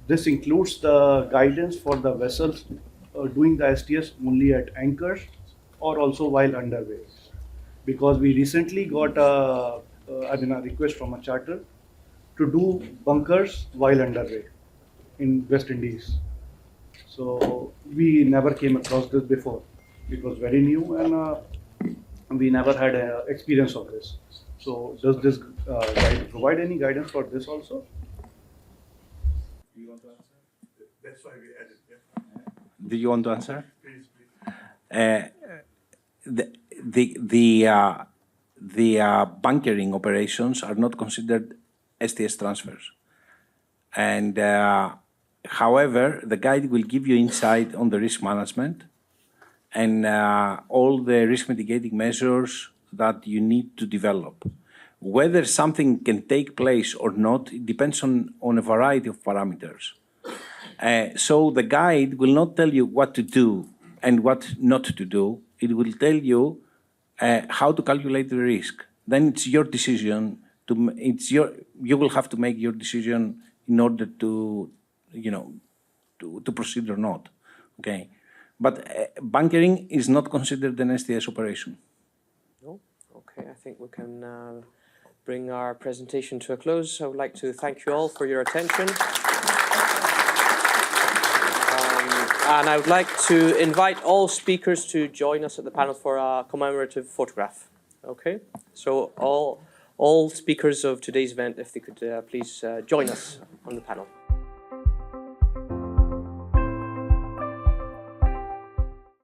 Speaker 15: this includes the guidance for the vessels doing the STS only at anchors or also while underway. Because we recently got a request from a charter to do bunkers while underway in West Indies. So we never came across this before. It was very new and we never had experience of this. So does this guide provide any guidance for this also?
Speaker 4: Do you want to answer? That's why we added it.
Speaker 5: Do you want to answer?
Speaker 4: Please, please.
Speaker 5: The bunkering operations are not considered STS transfers. And however, the guide will give you insight on the risk management and all the risk mitigating measures that you need to develop. Whether something can take place or not, it depends on a variety of parameters. So the guide will not tell you what to do and what not to do. It will tell you how to calculate the risk. Then it's your decision. You will have to make your decision in order to proceed or not. Okay, but bunkering is not considered an STS operation.
Speaker 1: No? Okay, I think we can bring our presentation to a close. I would like to thank you all for your attention. And I would like to invite all speakers to join us at the panel for a commemorative photograph. Okay, so all speakers of today's event, if they could please join us on the panel.